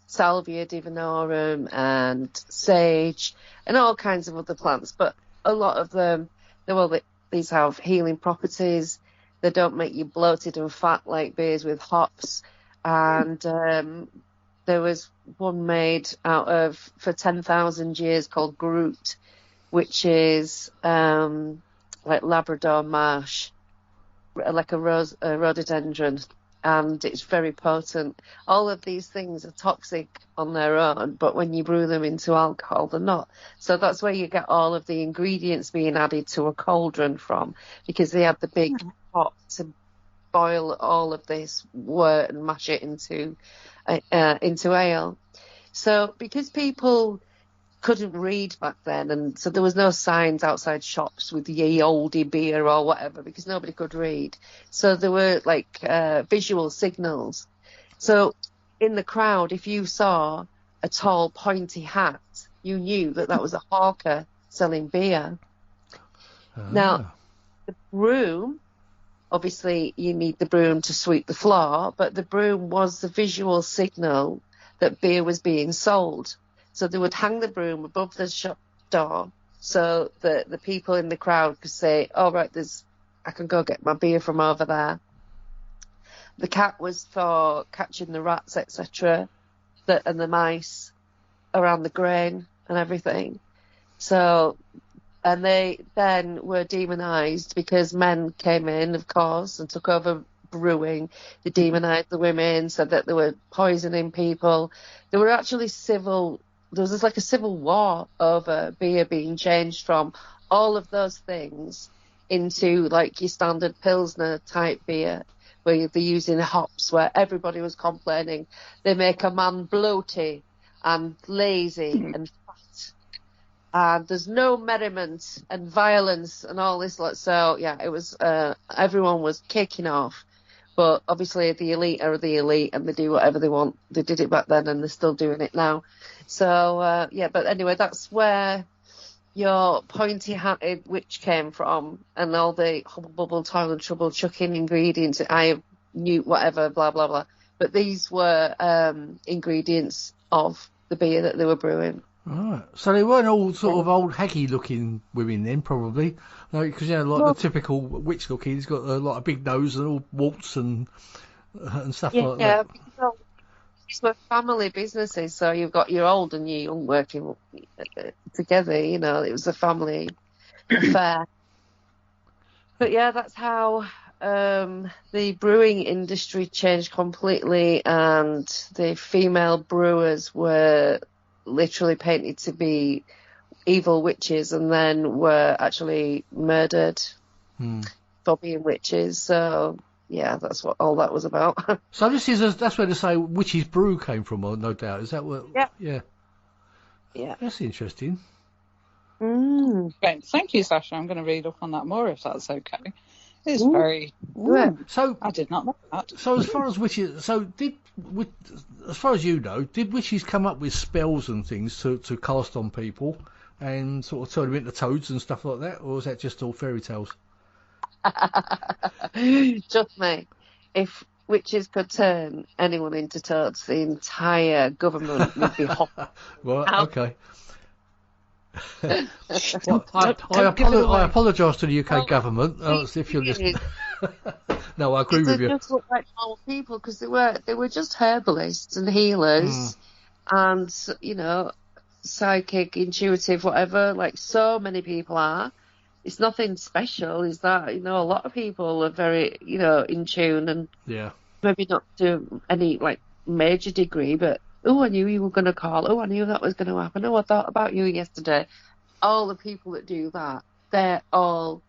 salvia divinorum and sage and all kinds of other plants. But a lot of them, these have healing properties. They don't make you bloated and fat like beers with hops. And there was one made out of, for 10,000 years, called Groot, which is like Labrador marsh, like a rhododendron, and it's very potent. All of these things are toxic on their own, but when you brew them into alcohol, they're not. So that's where you get all of the ingredients being added to a cauldron from, because they had the big pot to boil all of this wort and mash it into ale. So because people couldn't read back then, and so there was no signs outside shops with ye olde beer or whatever, because nobody could read. So there were like visual signals. So in the crowd, if you saw a tall pointy hat, you knew that was a hawker selling beer. Now the broom, obviously you need the broom to sweep the floor, but the broom was the visual signal that beer was being sold. So they would hang the broom above the shop door so that the people in the crowd could say, "Oh, right, I can go get my beer from over there." The cat was for catching the rats, etc., and the mice around the grain and everything. So, and they then were demonised because men came in, of course, and took over brewing. They demonised the women, said that they were poisoning people. There were actually there was like a civil war over beer being changed from all of those things into like your standard Pilsner type beer, where they're using hops, where everybody was complaining they make a man bloated and lazy and fat. And there's no merriment and violence and all this. So, yeah, it was, everyone was kicking off. But obviously the elite are the elite and they do whatever they want. They did it back then and they're still doing it now. So, yeah, but anyway, that's where your pointy-hatted witch came from, and all the hubble bubble, toil and trouble, chucking ingredients, I knew whatever, blah, blah, blah. But these were ingredients of the beer that they were brewing. Right. So they weren't all sort of old haggy-looking women then, probably. Because, the typical witch-looking, he's got a lot of big nose and all warts and stuff like that. Yeah, because these were family businesses, so you've got your old and your young working together, it was a family affair. But, yeah, that's how the brewing industry changed completely, and the female brewers were literally painted to be evil witches and then were actually murdered for being witches. So yeah, that's what all that was about. So that's where they say witch's brew came from, no doubt. Is that what? Yeah. That's interesting. Great. Thank you, Sacha. I'm going to read up on that more if that's okay. It's very. So I did not know that. So as far as witches, as far as you know, did witches come up with spells and things to cast on people and sort of turn them into toads and stuff like that, or is that just all fairy tales? Trust me, if witches could turn anyone into toads, the entire government would be hot. Well, okay. Well, I apologise to the UK government if you're listening. No, I agree with you. They just look like normal people because they were just herbalists and healers and psychic, intuitive, whatever. Like so many people are. It's nothing special. Is that a lot of people are very in tune and maybe not to any like major degree, but. Oh, I knew you were going to call. Oh, I knew that was going to happen. Oh, I thought about you yesterday. All the people that do that, they're all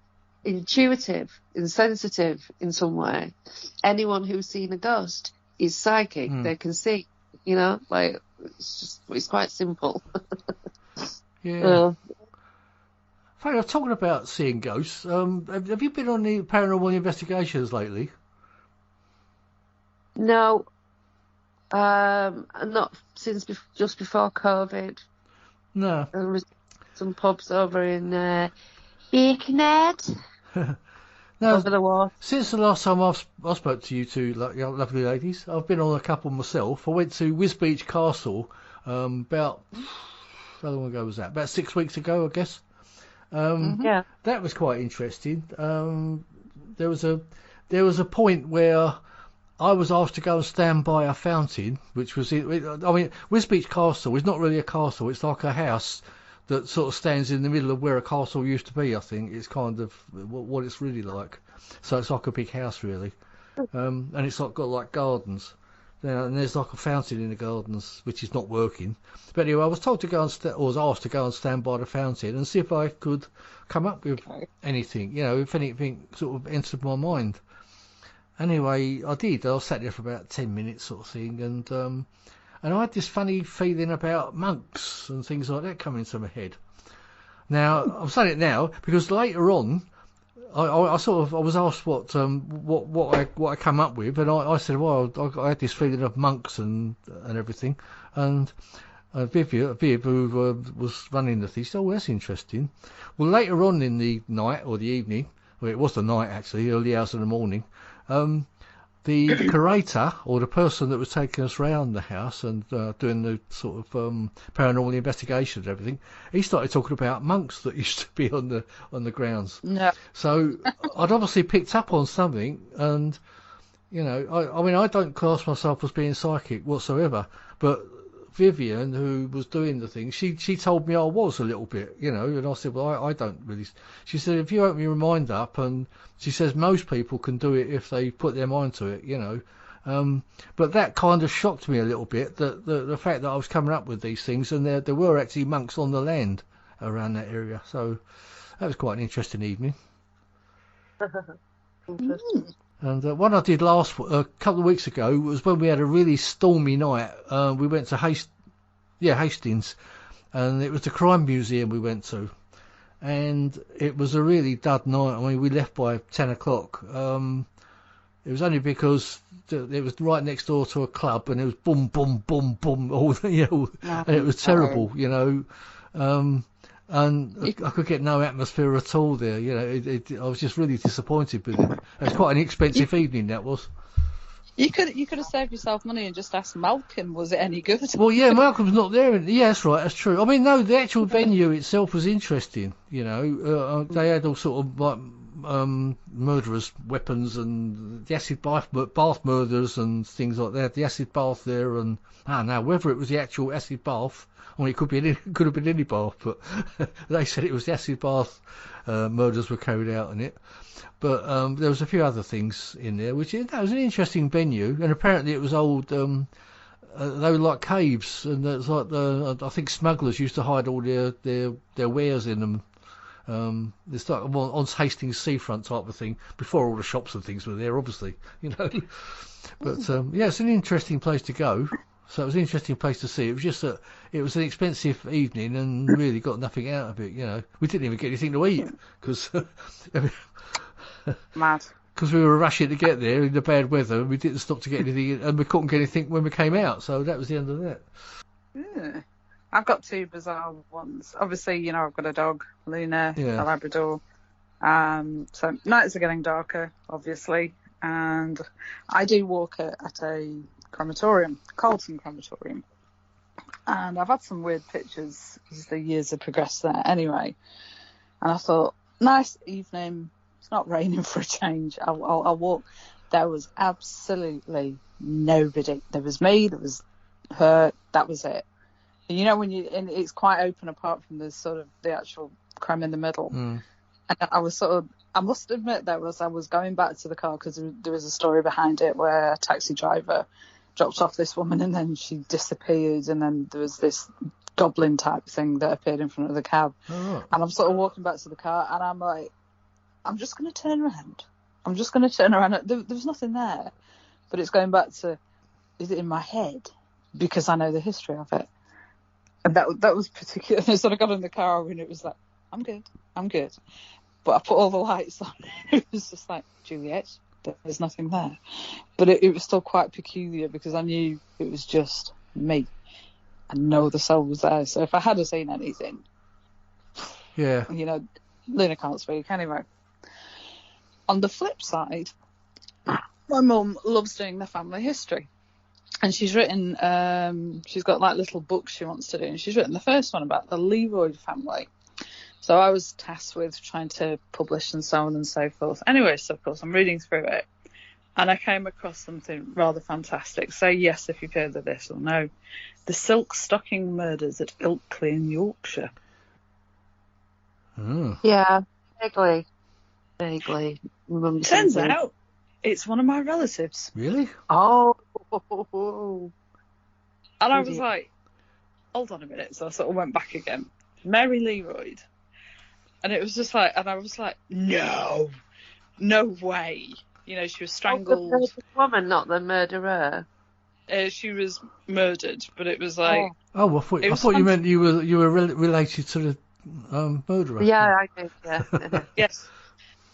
intuitive and sensitive in some way. Anyone who's seen a ghost is psychic. They can see, it's quite simple. Yeah. Fair, talking about seeing ghosts, have you been on the paranormal investigations lately? No. Not since just before COVID. No. some pubs over in Birkenhead. Now, over the wall. Since the last time I spoke to you two lovely ladies, I've been on a couple myself. I went to Wisbeach Castle about, how long ago was that? About 6 weeks ago, I guess. Yeah. That was quite interesting. There was a point where I was asked to go and stand by a fountain, which was, Wisbeach Castle is not really a castle. It's like a house that sort of stands in the middle of where a castle used to be, I think. It's kind of what it's really like. So it's like a big house, really. And it's got like gardens. And there's like a fountain in the gardens, which is not working. But anyway, I was told to go and was asked to go and stand by the fountain and see if I could come up with anything, if anything sort of entered my mind. Anyway, I did. I sat there for about 10 minutes sort of thing, and I had this funny feeling about monks and things like that coming into my head. Now, I'm saying it now because later on, I was asked what I come up with, and I said, well, I had this feeling of monks and everything, and Viv, who was running the thing, said, oh, that's interesting. Well, later on in the night or the evening, well, it was the night actually, early hours of the morning, the curator, or the person that was taking us round the house and doing the sort of paranormal investigation and everything, he started talking about monks that used to be on the grounds. No. So I'd obviously picked up on something, and I don't class myself as being psychic whatsoever, but Vivian, who was doing the thing, she told me I was a little bit, and I said, well, I don't really. She said, if you open your mind up, and she says most people can do it if they put their mind to it, but that kind of shocked me a little bit, that the fact that I was coming up with these things, and there were actually monks on the land around that area, so that was quite an interesting evening. Interesting. And one I did a couple of weeks ago was when we had a really stormy night. We went to Hastings, and it was the Crime Museum we went to. And it was a really dud night. I mean, we left by 10 o'clock. It was only because it was right next door to a club, and it was boom, boom, boom, boom, and it was terrible, and I could get no atmosphere at all there. I was just really disappointed with it. It was quite an expensive evening, that was. You could have saved yourself money and just asked Malcolm, was it any good? Well, yeah, Malcolm's not there. Yeah, that's right, that's true. I mean, no, the actual venue itself was interesting, they had all sort of like murderers' weapons and the acid bath murders and things like that. The acid bath there, and now whether it was the actual acid bath, it could have been any bath, but they said it was the acid bath murders were carried out in it. But there was a few other things in there, that was an interesting venue, and apparently it was old. They were like caves, and it's like I think smugglers used to hide all their wares in them. It's like on Hastings seafront type of thing, before all the shops and things were there, obviously, But it's an interesting place to go. So it was an interesting place to see. It was just that it was an expensive evening and really got nothing out of it. We didn't even get anything to eat because Mad. Because we were rushing to get there in the bad weather, and we didn't stop to get anything, and we couldn't get anything when we came out. So that was the end of that. Yeah. I've got two bizarre ones. Obviously, I've got a dog, Luna, a Labrador. So nights are getting darker, obviously, and I do walk at a crematorium, Carlton Crematorium, and I've had some weird pictures as the years have progressed there anyway, and I thought, nice evening, it's not raining for a change, I'll walk. There was absolutely nobody. There was me, there was her, that was it. And and it's quite open apart from the sort of the actual creme in the middle. And I was I must admit I was going back to the car because there was a story behind it where a taxi driver dropped off this woman and then she disappeared, and then there was this goblin type thing that appeared in front of the cab. And I'm sort of walking back to the car, and I'm like, I'm just going to turn around. There was nothing there, but it's going back to, is it in my head? Because I know the history of it. And that was particular. I sort of got in the car and it was like, I'm good. But I put all the lights on. It was just like, Juliette, there's nothing there. But it was still quite peculiar because I knew it was just me. And no other soul was there. So if I had seen anything, Yeah. You know, Luna can't speak anyway. On the flip side, my mum loves doing the family history. And she's written, she's got like little books she wants to do. And she's written the first one about the Leroy family. So I was tasked with trying to publish and so on and so forth. Anyway, so of course I'm reading through it. And I came across something rather fantastic. Say yes if you've heard of this or no. The silk stocking murders at Ilkley in Yorkshire. Oh. Yeah, vaguely. Turns out it's one of my relatives. Really? Oh. And I was like, hold on a minute. So I sort of went back again. Mary Leroy. And it was just like, and I was like, no way. You know, she was strangled. The woman, not the murderer. She was murdered, but it was like. Oh, I thought you meant you were related to the murderer. Yeah, I did. Yeah. Yes,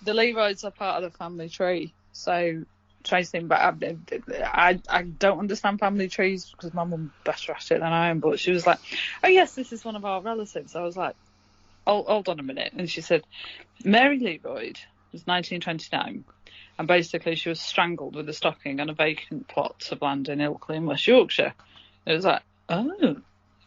the Leroys are part of the family tree, so tracing. But I don't understand family trees because my mum's better at it than I am. But she was like, "Oh yes, this is one of our relatives." I was like, "Oh, hold on a minute," and she said, "Mary Leroy was 1929." And basically, she was strangled with a stocking on a vacant plot of land in Ilkley in West Yorkshire. It was like, oh.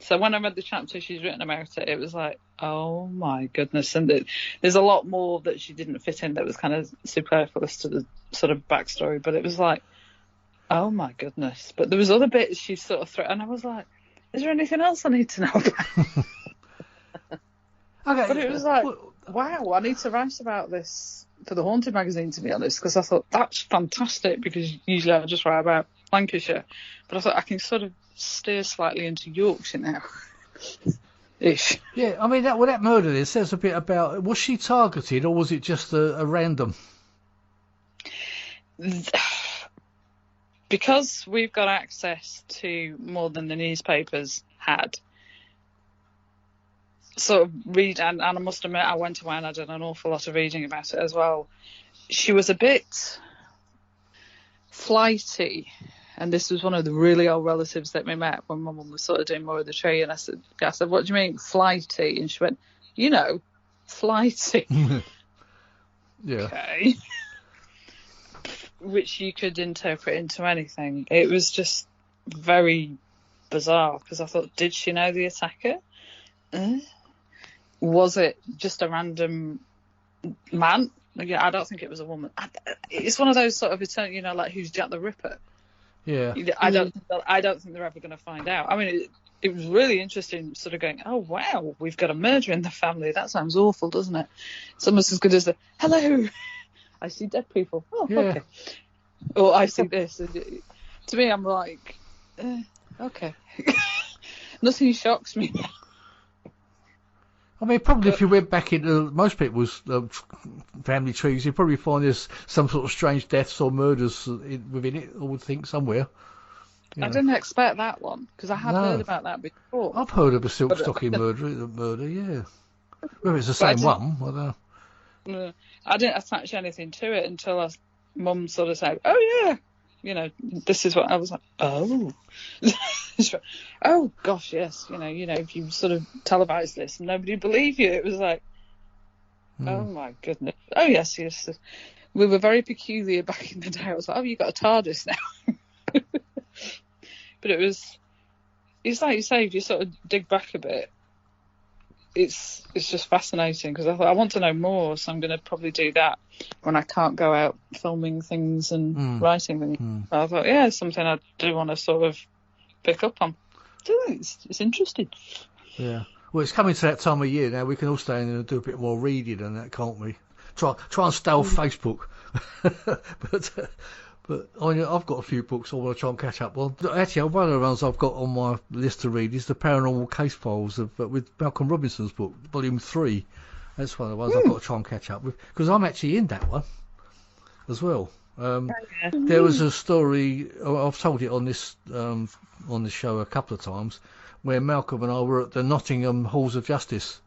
So when I read the chapter she's written about it, it was like, oh my goodness. And there's a lot more that she didn't fit in that was kind of superfluous to the sort of backstory. But it was like, oh my goodness. But there was other bits she sort of threw. And I was like, is there anything else I need to know about? Okay. But it was like, wow, I need to write about this for the Haunted magazine, to be honest, because I thought that's fantastic, because usually I just write about Lancashire, but I thought I can sort of steer slightly into Yorkshire now. Ish. Yeah, I mean, that murder there says a bit about, was she targeted or was it just a random? Because we've got access to more than the newspapers had, sort of read, and I must admit I went away and I did an awful lot of reading about it as well. She was a bit flighty, and this was one of the really old relatives that we met when my mum was sort of doing more of the tree, and I said, what do you mean flighty? And she went, you know, flighty. Yeah. Okay. Which you could interpret into anything. It was just very bizarre, because I thought, did she know the attacker? Was it just a random man? Yeah, I don't think it was a woman. It's one of those sort of, you know, like who's Jack the Ripper? Yeah. I don't think they're ever going to find out. I mean, it was really interesting, sort of going, oh wow, we've got a murder in the family. That sounds awful, doesn't it? It's almost as good as the hello, I see dead people. Oh, yeah. Okay. Or I see this. To me, I'm like, okay. Nothing shocks me. I mean, probably if you went back into most people's family trees, you'd probably find there's some sort of strange deaths or murders within it, I would think, somewhere. I didn't expect that one, because I had heard about that before. I've heard of a silk stocking murder, yeah. Whether it's the same one, I don't know. I didn't attach anything to it until Mum sort of said, oh yeah, you know, this is what I was like, oh. Oh gosh, yes, you know, if you sort of televise this, nobody would believe you. It was like, oh my goodness. Oh yes. We were very peculiar back in the day. I was like, oh, you got a TARDIS now. But it's like you say, if you sort of dig back a bit, it's just fascinating, because I thought I want to know more, so I'm going to probably do that when I can't go out filming things and writing things. I thought, yeah, it's something I do want to sort of pick up on. It's interesting. Yeah. Well, it's coming to that time of year now. We can all stay in and do a bit more reading and that, can't we? Try and steal Facebook. But I've got a few books I want to try and catch up on. Actually, one of the ones I've got on my list to read is the Paranormal Case Files with Malcolm Robinson's book, Volume 3. That's one of the ones I've got to try and catch up with, because I'm actually in that one as well. There was a story, I've told it on this show a couple of times, where Malcolm and I were at the Nottingham Halls of Justice.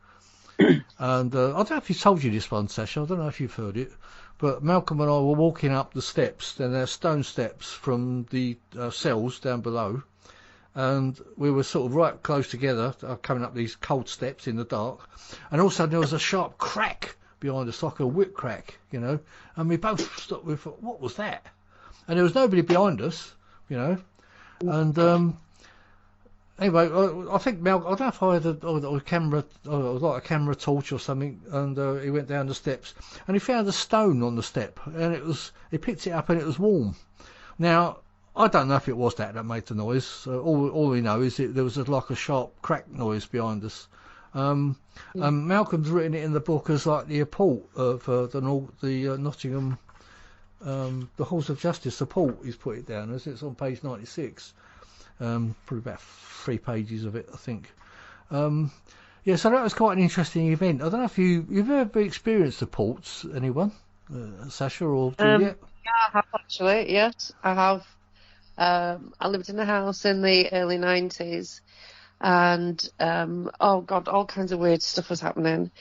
And I don't know if he's told you this one, Sacha, I don't know if you've heard it, but Malcolm and I were walking up the steps, and there are stone steps from the cells down below, and we were sort of right close together, coming up these cold steps in the dark, and all of a sudden there was a sharp crack behind us, like a whip crack, you know, and we both stopped. We thought, what was that? And there was nobody behind us, you know, and anyway, I think Mal, I don't know if I had a camera, like a camera torch or something, and he went down the steps, and he found a stone on the step, and he picked it up, and it was warm. Now, I don't know if it was that made the noise. All we know is there was like a sharp crack noise behind us. And Malcolm's written it in the book as like the apport of the Nottingham, the Halls of Justice apport. He's put it down as it's on page 96. Probably about 3 pages of it, I think. Yeah, so that was quite an interesting event. I don't know if you've ever experienced apports, anyone, Sacha or Juliette? Yeah, I have actually. Yes, I have. I lived in a house in the early 90s, and oh god, all kinds of weird stuff was happening.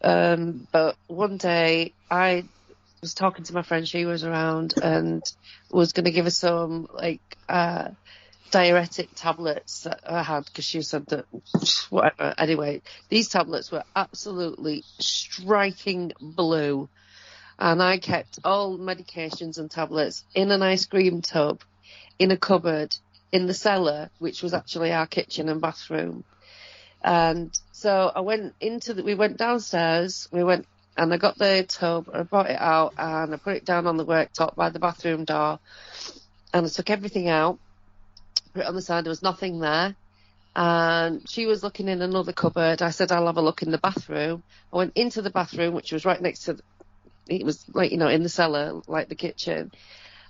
But one day I was talking to my friend, she was around, and was going to give her some diuretic tablets that I had, because she said that whatever. Anyway, these tablets were absolutely striking blue, and I kept all medications and tablets in an ice cream tub in a cupboard in the cellar, which was actually our kitchen and bathroom. And so we went downstairs, and I got the tub, I brought it out, and I put it down on the worktop by the bathroom door, and I took everything out, put it on the side, there was nothing there. And she was looking in another cupboard. I said, I'll have a look in the bathroom. I went into the bathroom, which was right next to, it was like, you know, in the cellar, like the kitchen.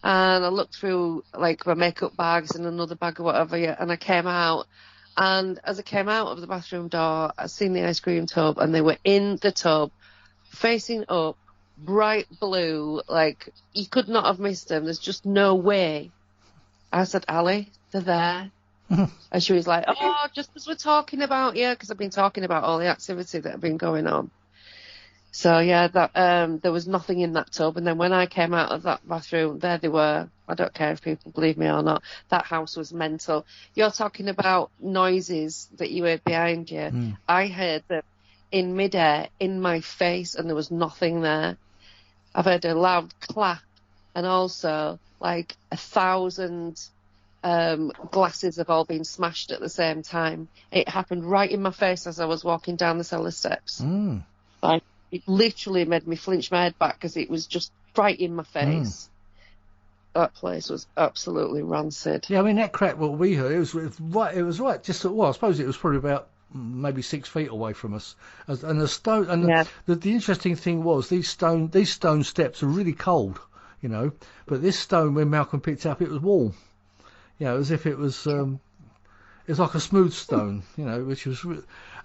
And I looked through, like, my makeup bags and another bag or whatever, and I came out. And as I came out of the bathroom door, I seen the ice cream tub, and they were in the tub, facing up, bright blue, like, you could not have missed them. There's just no way. I said, Ali, they're there. And she was like, oh, just as we're talking about, yeah, because I've been talking about all the activity that had been going on. So, yeah, that there was nothing in that tub. And then when I came out of that bathroom, there they were. I don't care if people believe me or not. That house was mental. You're talking about noises that you heard behind you. I heard them in midair, in my face, and there was nothing there. I've heard a loud clap, and also like 1,000 glasses have all been smashed at the same time. It happened right in my face as I was walking down the cellar steps. Like, it literally made me flinch my head back because it was just right in my face. That place was absolutely rancid. Yeah, I mean, that crack, what we heard, it was right, just, well, I suppose it was probably about maybe 6 feet away from us. And the stone, and the interesting thing was, these stone steps are really cold, you know, but this stone, when Malcolm picked it up, it was warm. You know, as if it was, it's like a smooth stone, you know, which was,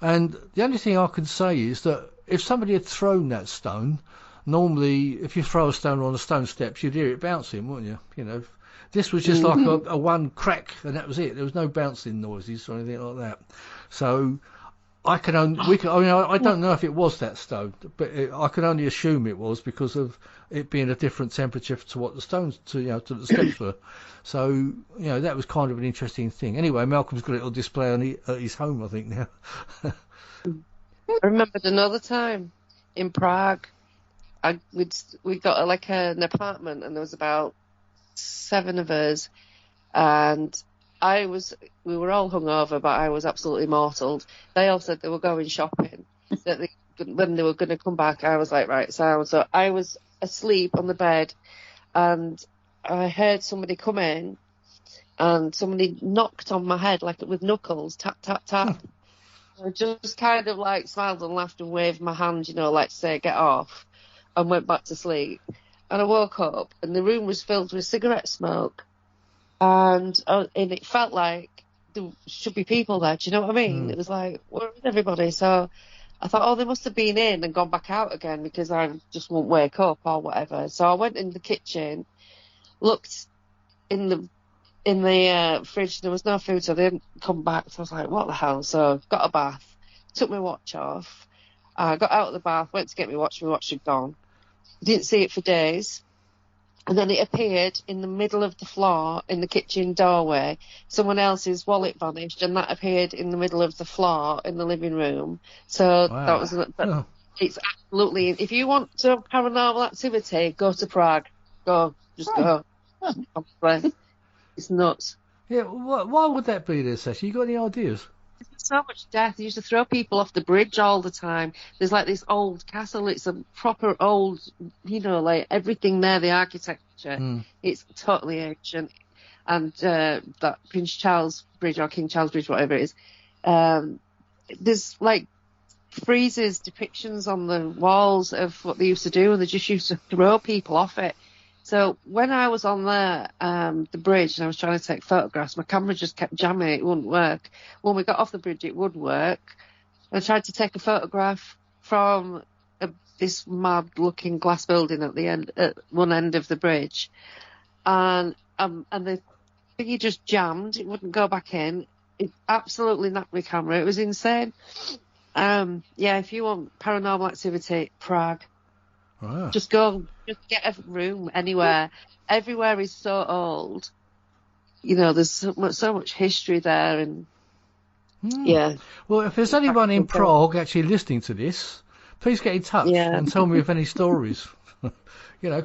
and the only thing I can say is that if somebody had thrown that stone, normally if you throw a stone on the stone steps, you'd hear it bouncing, wouldn't you? You know, this was just like a one crack, and that was it. There was no bouncing noises or anything like that. So I don't know if it was that stone, but I can only assume it was because of it being a different temperature to what the stones, to the steps were. So, you know, that was kind of an interesting thing. Anyway, Malcolm's got a little display at his home, I think, now. I remembered another time in Prague. We got like an apartment, and there was about 7 of us, and we were all hungover, but I was absolutely mortaled. They all said they were going shopping, that when they were going to come back, I was like, right, so I was asleep on the bed, and I heard somebody come in, and somebody knocked on my head like with knuckles, tap, tap, tap. I just kind of like smiled and laughed and waved my hand, you know, like to say, get off, and went back to sleep. And I woke up, and the room was filled with cigarette smoke, and it felt like there should be people there. Do you know what I mean? It was like, where is everybody? So I thought, they must have been in and gone back out again because I just won't wake up or whatever. So I went in the kitchen, looked in the fridge, there was no food, so they didn't come back. So I was like, what the hell? So got a bath, took my watch off, got out of the bath, went to get my watch had gone. Didn't see it for days. And then it appeared in the middle of the floor in the kitchen doorway. Someone else's wallet vanished, and that appeared in the middle of the floor in the living room. So that was, but it's absolutely, if you want to have paranormal activity, go to Prague. Go, just go. It's nuts. Yeah, why would that be there, Sacha? You got any ideas? There's so much death. They used to throw people off the bridge all the time. There's like this old castle. It's a proper old, like everything there, the architecture. It's totally ancient. And that Prince Charles Bridge or King Charles Bridge, whatever it is, there's like friezes, depictions on the walls of what they used to do, and they just used to throw people off it. So when I was on there, the bridge, and I was trying to take photographs, my camera just kept jamming. It wouldn't work. When we got off the bridge, it would work. I tried to take a photograph from this mad-looking glass building at one end of the bridge, and the thingy just jammed. It wouldn't go back in. It absolutely knocked my camera. It was insane. If you want paranormal activity, Prague. Wow. Just go, just get a room anywhere. Everywhere is so old. There's so much history there, and yeah. Well, if there's anyone in Prague actually listening to this, please get in touch and tell me of any stories.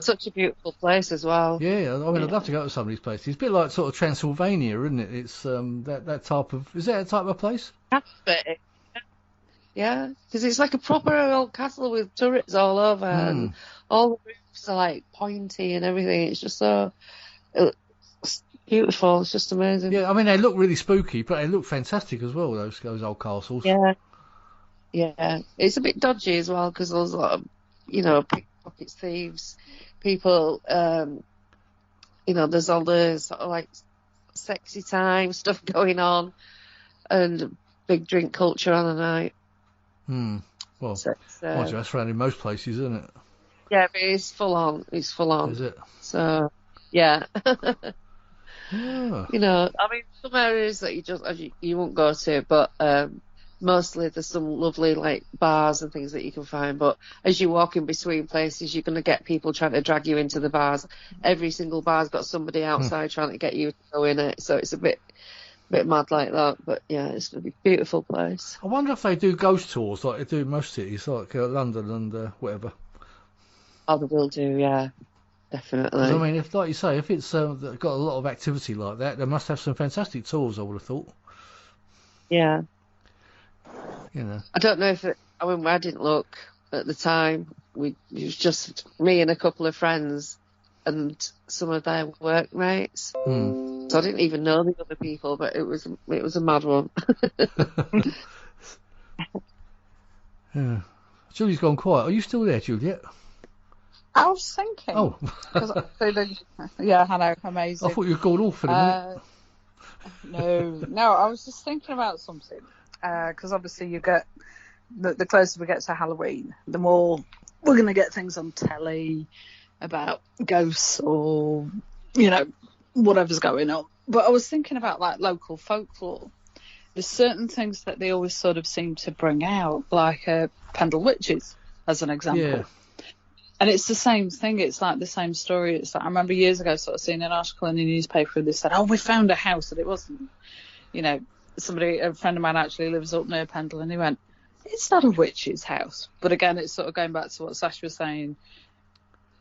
Such a beautiful place as well. Yeah, I mean, I'd love to go to some of these places. It's a bit like sort of Transylvania, isn't it? It's that type of. Is that a type of place? Yeah, because it's like a proper old castle with turrets all over, and all the roofs are like pointy and everything. It's just so beautiful. It's just amazing. Yeah, I mean, they look really spooky, but they look fantastic as well. Those old castles. Yeah. It's a bit dodgy as well because there's a lot of pickpockets, thieves, people. There's all the sort of like sexy time stuff going on, and big drink culture on the night. Well, that's around in most places, isn't it? Yeah, but it's full on. It's full on. Is it? So, yeah. Yeah. I mean, some areas that you won't go to, but mostly there's some lovely like bars and things that you can find. But as you walk in between places, you're going to get people trying to drag you into the bars. Every single bar's got somebody outside trying to get you to go in it. So it's a bit mad like that, but yeah, it's a beautiful place. I wonder if they do ghost tours like they do in most cities, like London and whatever. Oh, they will do, yeah, definitely. I mean, if, like you say, if it's got a lot of activity like that, they must have some fantastic tours, I would have thought. Yeah. I don't know if I didn't look at the time. It was just me and a couple of friends and some of their workmates. So I didn't even know the other people, but it was a mad one. Yeah. Julie's gone quiet. Are you still there, Juliette? I was thinking. Oh. Yeah, hello, amazing. I thought you were gone off for a minute. No, I was just thinking about something. Because obviously you get, the closer we get to Halloween, the more we're going to get things on telly about ghosts or, whatever's going on. But I was thinking about like local folklore. There's certain things that they always sort of seem to bring out, like Pendle Witches, as an example. Yeah. And it's the same thing. It's like the same story. It's like, I remember years ago sort of seeing an article in the newspaper and they said, we found a house, and it wasn't, a friend of mine actually lives up near Pendle, and he went, it's not a witch's house. But again, it's sort of going back to what Sacha was saying.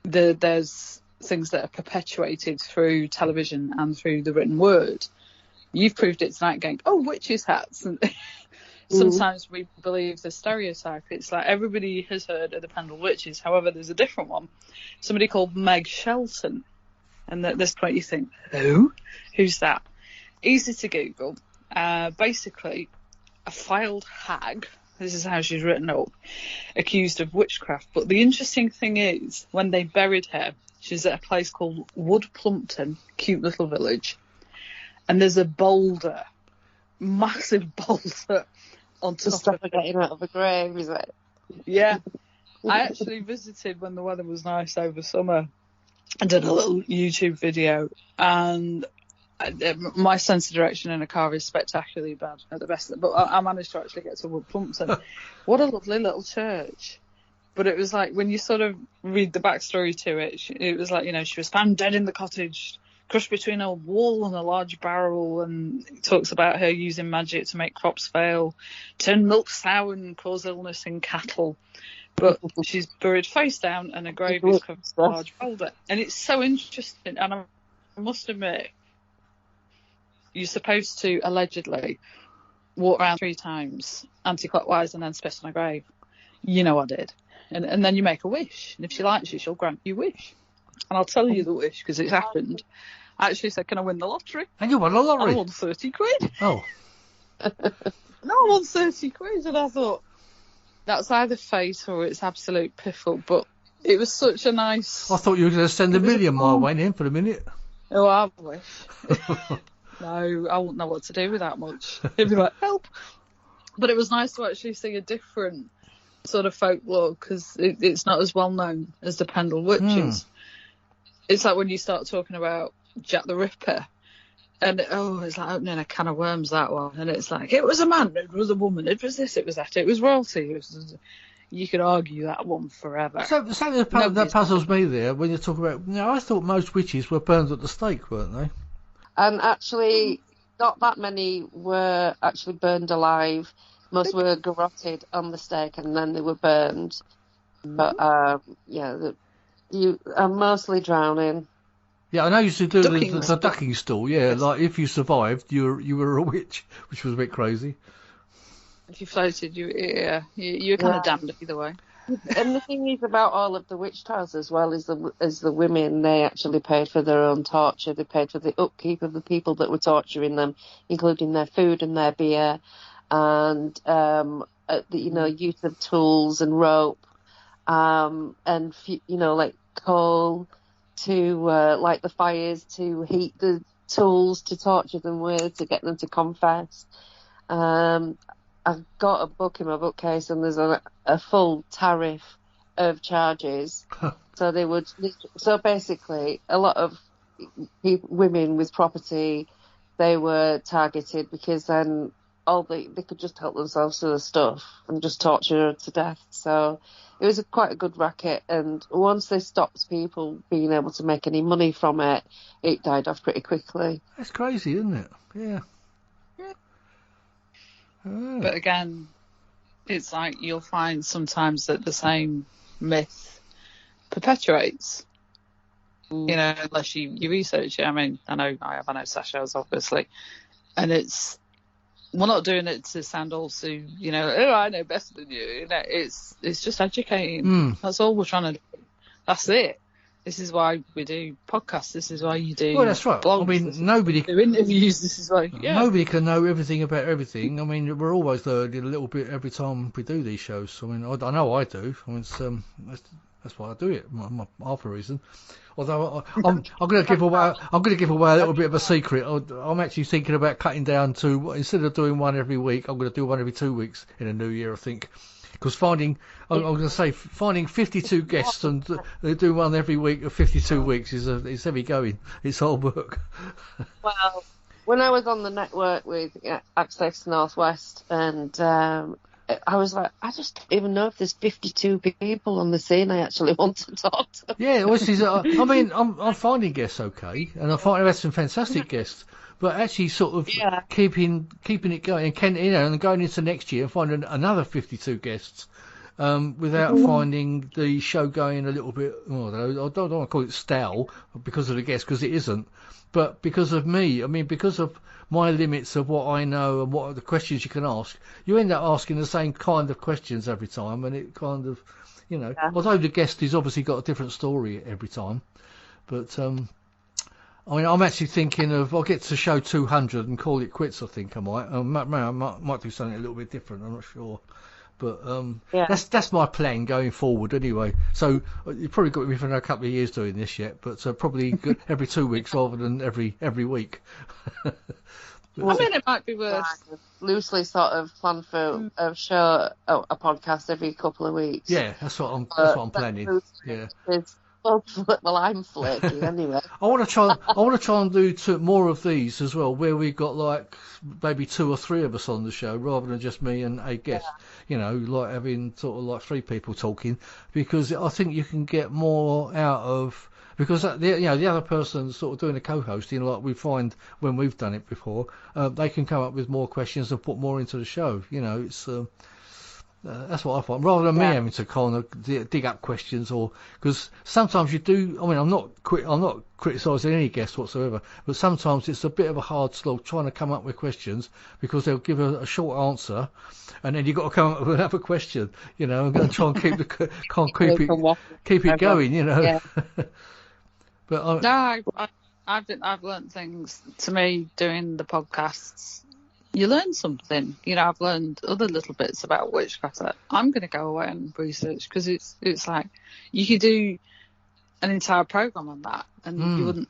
There's things that are perpetuated through television and through the written word. You've proved it tonight going, witches' hats. And sometimes we believe the stereotype. It's like everybody has heard of the Pendle Witches. However, there's a different one. Somebody called Meg Shelton. And at this point you think, who? Who's that? Easy to Google. Basically, a filed hag, this is how she's written up, accused of witchcraft. But the interesting thing is, when they buried her, she's at a place called Wood Plumpton, cute little village, and there's a boulder, massive boulder, on top of her. Getting out of a grave, is it? Yeah. I actually visited when the weather was nice over summer. I did a little YouTube video, and my sense of direction in a car is spectacularly bad at the best, but I managed to actually get to Wood Plumpton. What a lovely little church. But it was like, when you sort of read the backstory to it, it was like, she was found dead in the cottage, crushed between a wall and a large barrel, and it talks about her using magic to make crops fail, turn milk sour and cause illness in cattle. But she's buried face down and her grave is covered with a large boulder. And it's so interesting. And I must admit, you're supposed to allegedly walk around 3 times anti-clockwise and then spit on a grave. You know I did. And then you make a wish. And if she likes you, she'll grant you a wish. And I'll tell you the wish because it's happened. I actually said, can I win the lottery? And you won the lottery? And I won 30 quid. Oh. No, I won 30 quid. And I thought, that's either fate or it's absolute piffle. But it was such a nice... I thought you were going to send $1 million my way in for a minute. Oh, I wish. No, I wouldn't know what to do with that much. It'd be like, help. But it was nice to actually see a different sort of folklore because it's not as well known as the Pendle Witches. It's like when you start talking about Jack the Ripper, and it's like opening a can of worms, that one. And it's like, it was a man, it was a woman, it was this, it was that, it was royalty. You could argue that one forever. So that puzzles me there when you talk about. I thought most witches were burned at the stake, weren't they? And actually, not that many were actually burned alive. Most were garroted on the stake and then they were burned. But you are mostly drowning. Yeah, I know you used to do the ducking stool. Yeah, yes. Like if you survived, you were a witch, which was a bit crazy. If you floated, you were kind of damned either way. And the thing is about all of the witch trials as well is the women, they actually paid for their own torture. They paid for the upkeep of the people that were torturing them, including their food and their beer, and use of tools and rope, and like coal to light the fires, to heat the tools to torture them with, to get them to confess. I've got a book in my bookcase and there's a full tariff of charges. So basically a lot of women with property, they were targeted because then they could just help themselves to the stuff and just torture her to death. So it was quite a good racket, and once they stopped people being able to make any money from it, it died off pretty quickly. That's crazy, isn't it? Yeah. Oh. But again, it's like you'll find sometimes that the same myth perpetuates. Unless you research it. I mean, I know Sacha has, obviously. And we're not doing it to sound all so, I know better than you. It's just educating. That's all we're trying to do. That's it. This is why we do podcasts. This is why you do. Well, that's right. Blogs. I mean, nobody do interviews. This is why. Yeah. Nobody can know everything about everything. I mean, we're always learning a little bit every time we do these shows. I mean, I know I do. I mean, that's why I do it. Half a reason. Although I'm going to give away a little bit of a secret. I'm actually thinking about cutting down to, instead of doing one every week, I'm going to do one every 2 weeks in the new year, I think. Because finding 52 guests and doing one every week of 52 weeks is heavy going. It's hard work. Well, when I was on the network with Access Northwest, and I was like, I just don't even know if there's 52 people on the scene I actually want to talk to. Yeah, I'm finding guests okay, and I find I've had some fantastic guests. But actually, sort of keeping it going, and going into next year and finding another 52 guests, without finding the show going a little bit. I don't want to call it stale because of the guests, because it isn't, but because of me. I mean, because of my limits of what I know and what are the questions you can ask, you end up asking the same kind of questions every time, and it kind of, although the guest has obviously got a different story every time, but. I mean, I'm actually thinking of, I'll get to show 200 and call it quits, I think I might. I might do something a little bit different, I'm not sure. But that's my plan going forward anyway. So you've probably got me for a couple of years doing this yet, but probably every 2 weeks rather than every week. I mean, it might be worth loosely sort of plan for a show, a podcast every couple of weeks. Yeah, that's what I'm planning. Yeah. Well, I'm flaky anyway. I want to try and do more of these as well, where we got like maybe 2 or 3 of us on the show rather than just me and a guest. You know, like having sort of like 3 people talking, because I think you can get more out of. Because the other person sort of doing the co-hosting, like we find when we've done it before, they can come up with more questions and put more into the show. You know, it's that's what I find, rather than me having to kind of dig up questions, or because sometimes you do. I mean, I'm not criticising any guest whatsoever, but sometimes it's a bit of a hard slog trying to come up with questions because they'll give a short answer, and then you've got to come up with another question. You know, and try and keep it going. You know. Yeah. But I've learned things. To me, doing the podcasts, you learn something. You know, I've learned other little bits about witchcraft that I'm going to go away and research, because it's like you could do an entire program on that and you wouldn't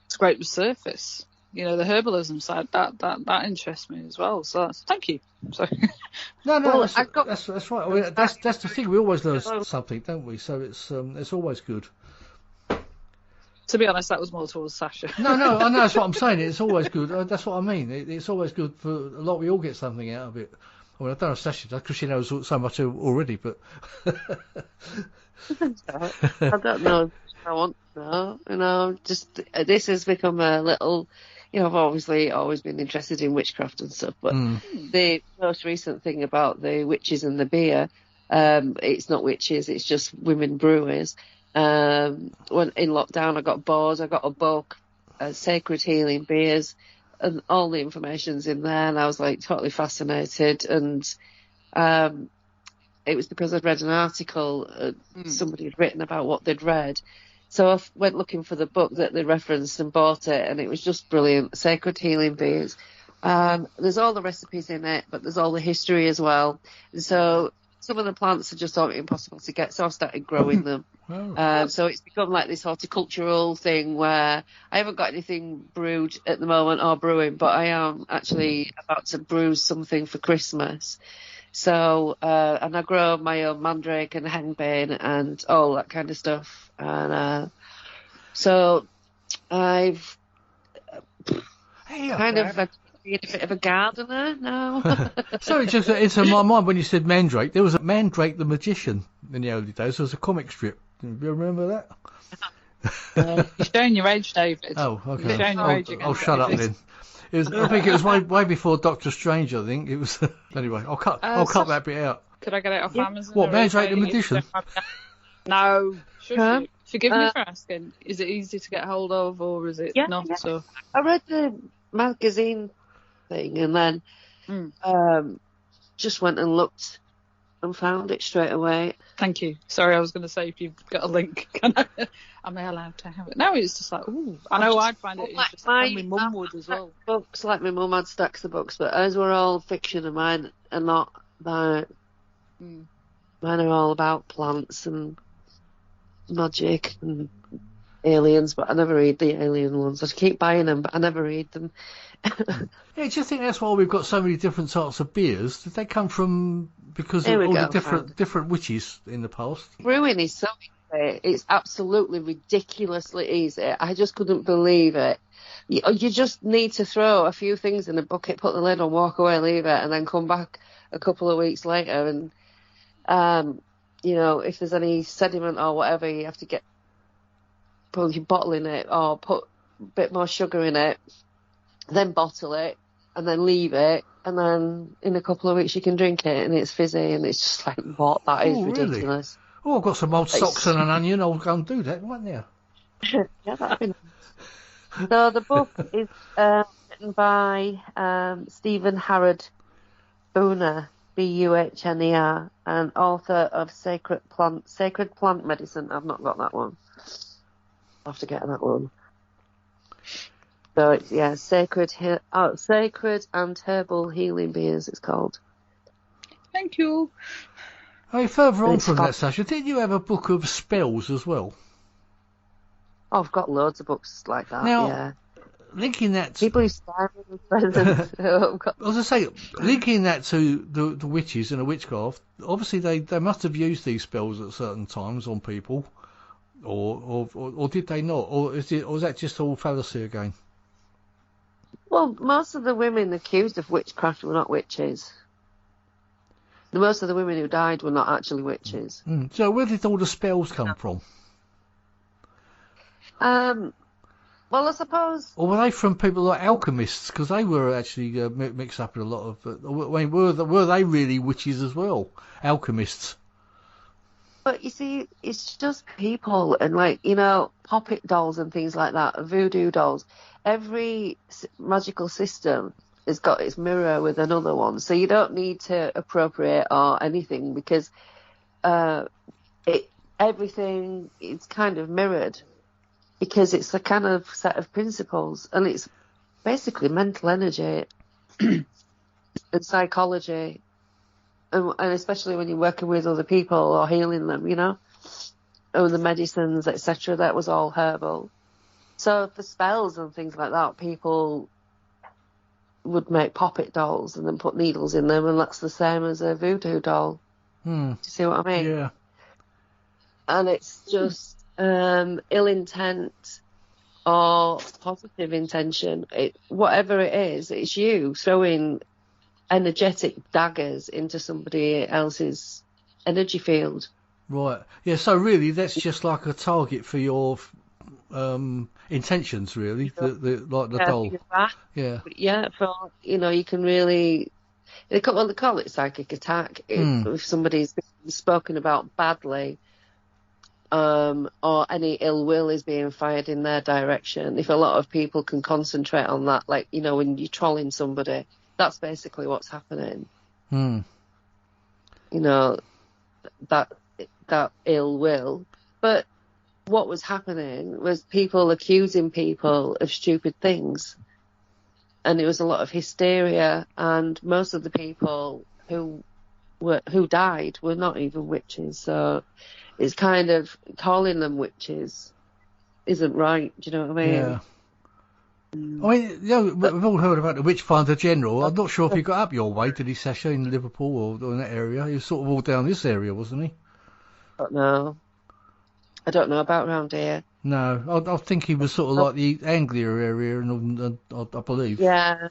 scrape the surface. You know, the herbalism side that interests me as well. So thank you. So no, that's right. I mean, that's the thing. We always learn something, don't we? So it's always good. To be honest, that was more towards Sacha. No, I know, that's what I'm saying. It's always good. That's what I mean. It's always good for a lot. We all get something out of it. I mean, I don't know Sacha because she knows so much already, but I don't know. I want to know. You know, just this has become a little. You know, I've obviously always been interested in witchcraft and stuff, but the most recent thing about the witches and the beer, it's not witches, it's just women brewers. When in lockdown, I got bored. I got a book, Sacred Healing Beers, and all the information's in there. And I was like totally fascinated. And it was because I'd read an article somebody had written about what they'd read. So I went looking for the book that they referenced and bought it, and it was just brilliant. Sacred Healing Beers. There's all the recipes in it, but there's all the history as well. And so some of the plants are just impossible to get, so I started growing them. So it's become like this horticultural thing where I haven't got anything brewed at the moment or brewing, but I am actually about to brew something for Christmas. So, and I grow my own mandrake and henbane and all that kind of stuff. And so I've kind of been a bit of a gardener now. So it's in my mind when you said Mandrake. There was a Mandrake the Magician in the early days. There was a comic strip. Do you remember that? You're showing your age, David. Oh, okay. You're showing your age again, shut up then. I think it was way before Doctor Strange. I think it was. Anyway, I'll cut that bit out. Could I get it off Amazon? What, Mandrake the Magician? No. Forgive me for asking. Is it easy to get hold of, or is it not? Yeah. So I read the magazine thing and then just went and looked and found it straight away. Thank you. Sorry, I was going to say if you've got a link, am I allowed to have it? No, it's just like, ooh. I know I'd find it interesting. My mum would as well. Books, like my mum had stacks of books, but hers were all fiction and mine are not about. Mine are all about plants and magic and aliens, but I never read the alien ones. I keep buying them, but I never read them. Yeah, do you think that's why we've got so many different types of beers? Did they come from because of all the different witches in the past? Brewing is so easy. It's absolutely ridiculously easy. I just couldn't believe it. You just need to throw a few things in a bucket, put the lid on, walk away, leave it, and then come back a couple of weeks later. And, you know, if there's any sediment or whatever, you have to put your bottle in it or put a bit more sugar in it, then bottle it, and then leave it, and then in a couple of weeks you can drink it, and it's fizzy, and it's just like, what? That is ridiculous. Really? Oh, I've got some old socks and an onion. I'll go and do that, won't there? Yeah, that'd be nice. So the book is written by Stephen Harrod Buhner, Buhner, and author of Sacred Plant Medicine. I've not got that one. I'll have to get that one. So it's Sacred and Herbal Healing Beers. It's called. Thank you. I mean, further on from that, Sacha, didn't you have a book of spells as well? Oh, I've got loads of books like that. Now, yeah. Linking that to... people who starve with presents. I was going to say, linking that to the witches and the witchcraft. Obviously, they must have used these spells at certain times on people. or did they not? Or was that just all fallacy again? Well, most of the women accused of witchcraft were not witches. Most of the women who died were not actually witches. So where did all the spells come from? Well, I suppose... Or were they from people like alchemists? Because they were actually mixed up in a lot of... were they really witches as well? Alchemists? But you see, it's just people and, like, puppet dolls and things like that, voodoo dolls. Every magical system has got its mirror with another one. So you don't need to appropriate or anything because everything is kind of mirrored. Because it's a kind of set of principles, and it's basically mental energy and psychology, and especially when you're working with other people or healing them, or the medicines, etc. That was all herbal. So for spells and things like that, people would make puppet dolls and then put needles in them, and that's the same as a voodoo doll. Do you see what I mean? Yeah. And it's just... ill intent or positive intention, whatever it is, it's you throwing energetic daggers into somebody else's energy field. Right. Yeah, so really that's just like a target for your intentions, really, like the doll. Yeah. Yeah, for, you can really... They call it psychic attack. If somebody's been spoken about badly, or any ill will is being fired in their direction. If a lot of people can concentrate on that, like, when you're trolling somebody, that's basically what's happening. That ill will. But what was happening was people accusing people of stupid things. And it was a lot of hysteria, and most of the people who died were not even witches, so it's kind of calling them witches isn't right. Do you know what I mean? Yeah. I mean, we've all heard about the witch finder general. I'm not sure if he got up your way, did he, Sacha, in Liverpool or in that area? He was sort of all down this area, wasn't he? I don't know about around here. No, I think he was sort of like the Anglia area, and I believe. Yeah.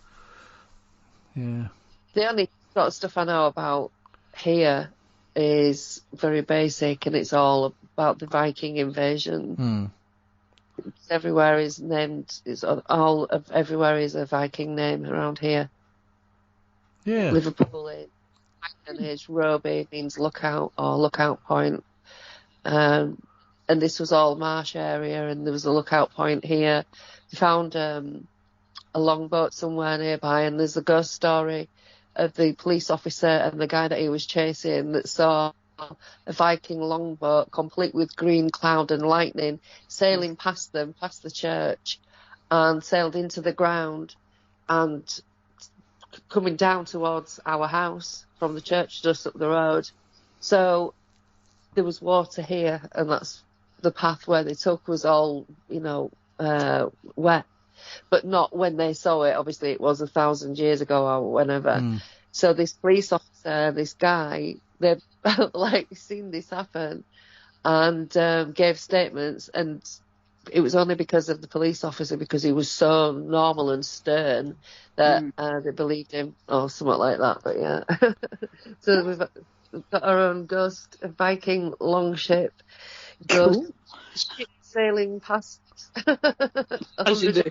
Yeah. The only sort of stuff I know about here is very basic, and it's all about the Viking invasion. Everywhere is named. It's all of everywhere is a Viking name around here. Yeah. Liverpool is Roby means lookout or lookout point, and this was all marsh area, and there was a lookout point here. They found a longboat somewhere nearby, and there's a ghost story of the police officer and the guy that he was chasing that saw a Viking longboat complete with green cloud and lightning sailing past them, past the church, and sailed into the ground and coming down towards our house from the church just up the road. So there was water here, and that's the path where they took was all, wet. But not when they saw it. Obviously, it was 1,000 years ago or whenever. So this police officer, this guy, they've seen this happen and gave statements. And it was only because of the police officer, because he was so normal and stern, that they believed him or something like that. But yeah. So we've got our own ghost Viking longship. Ghost ship sailing past. As you do.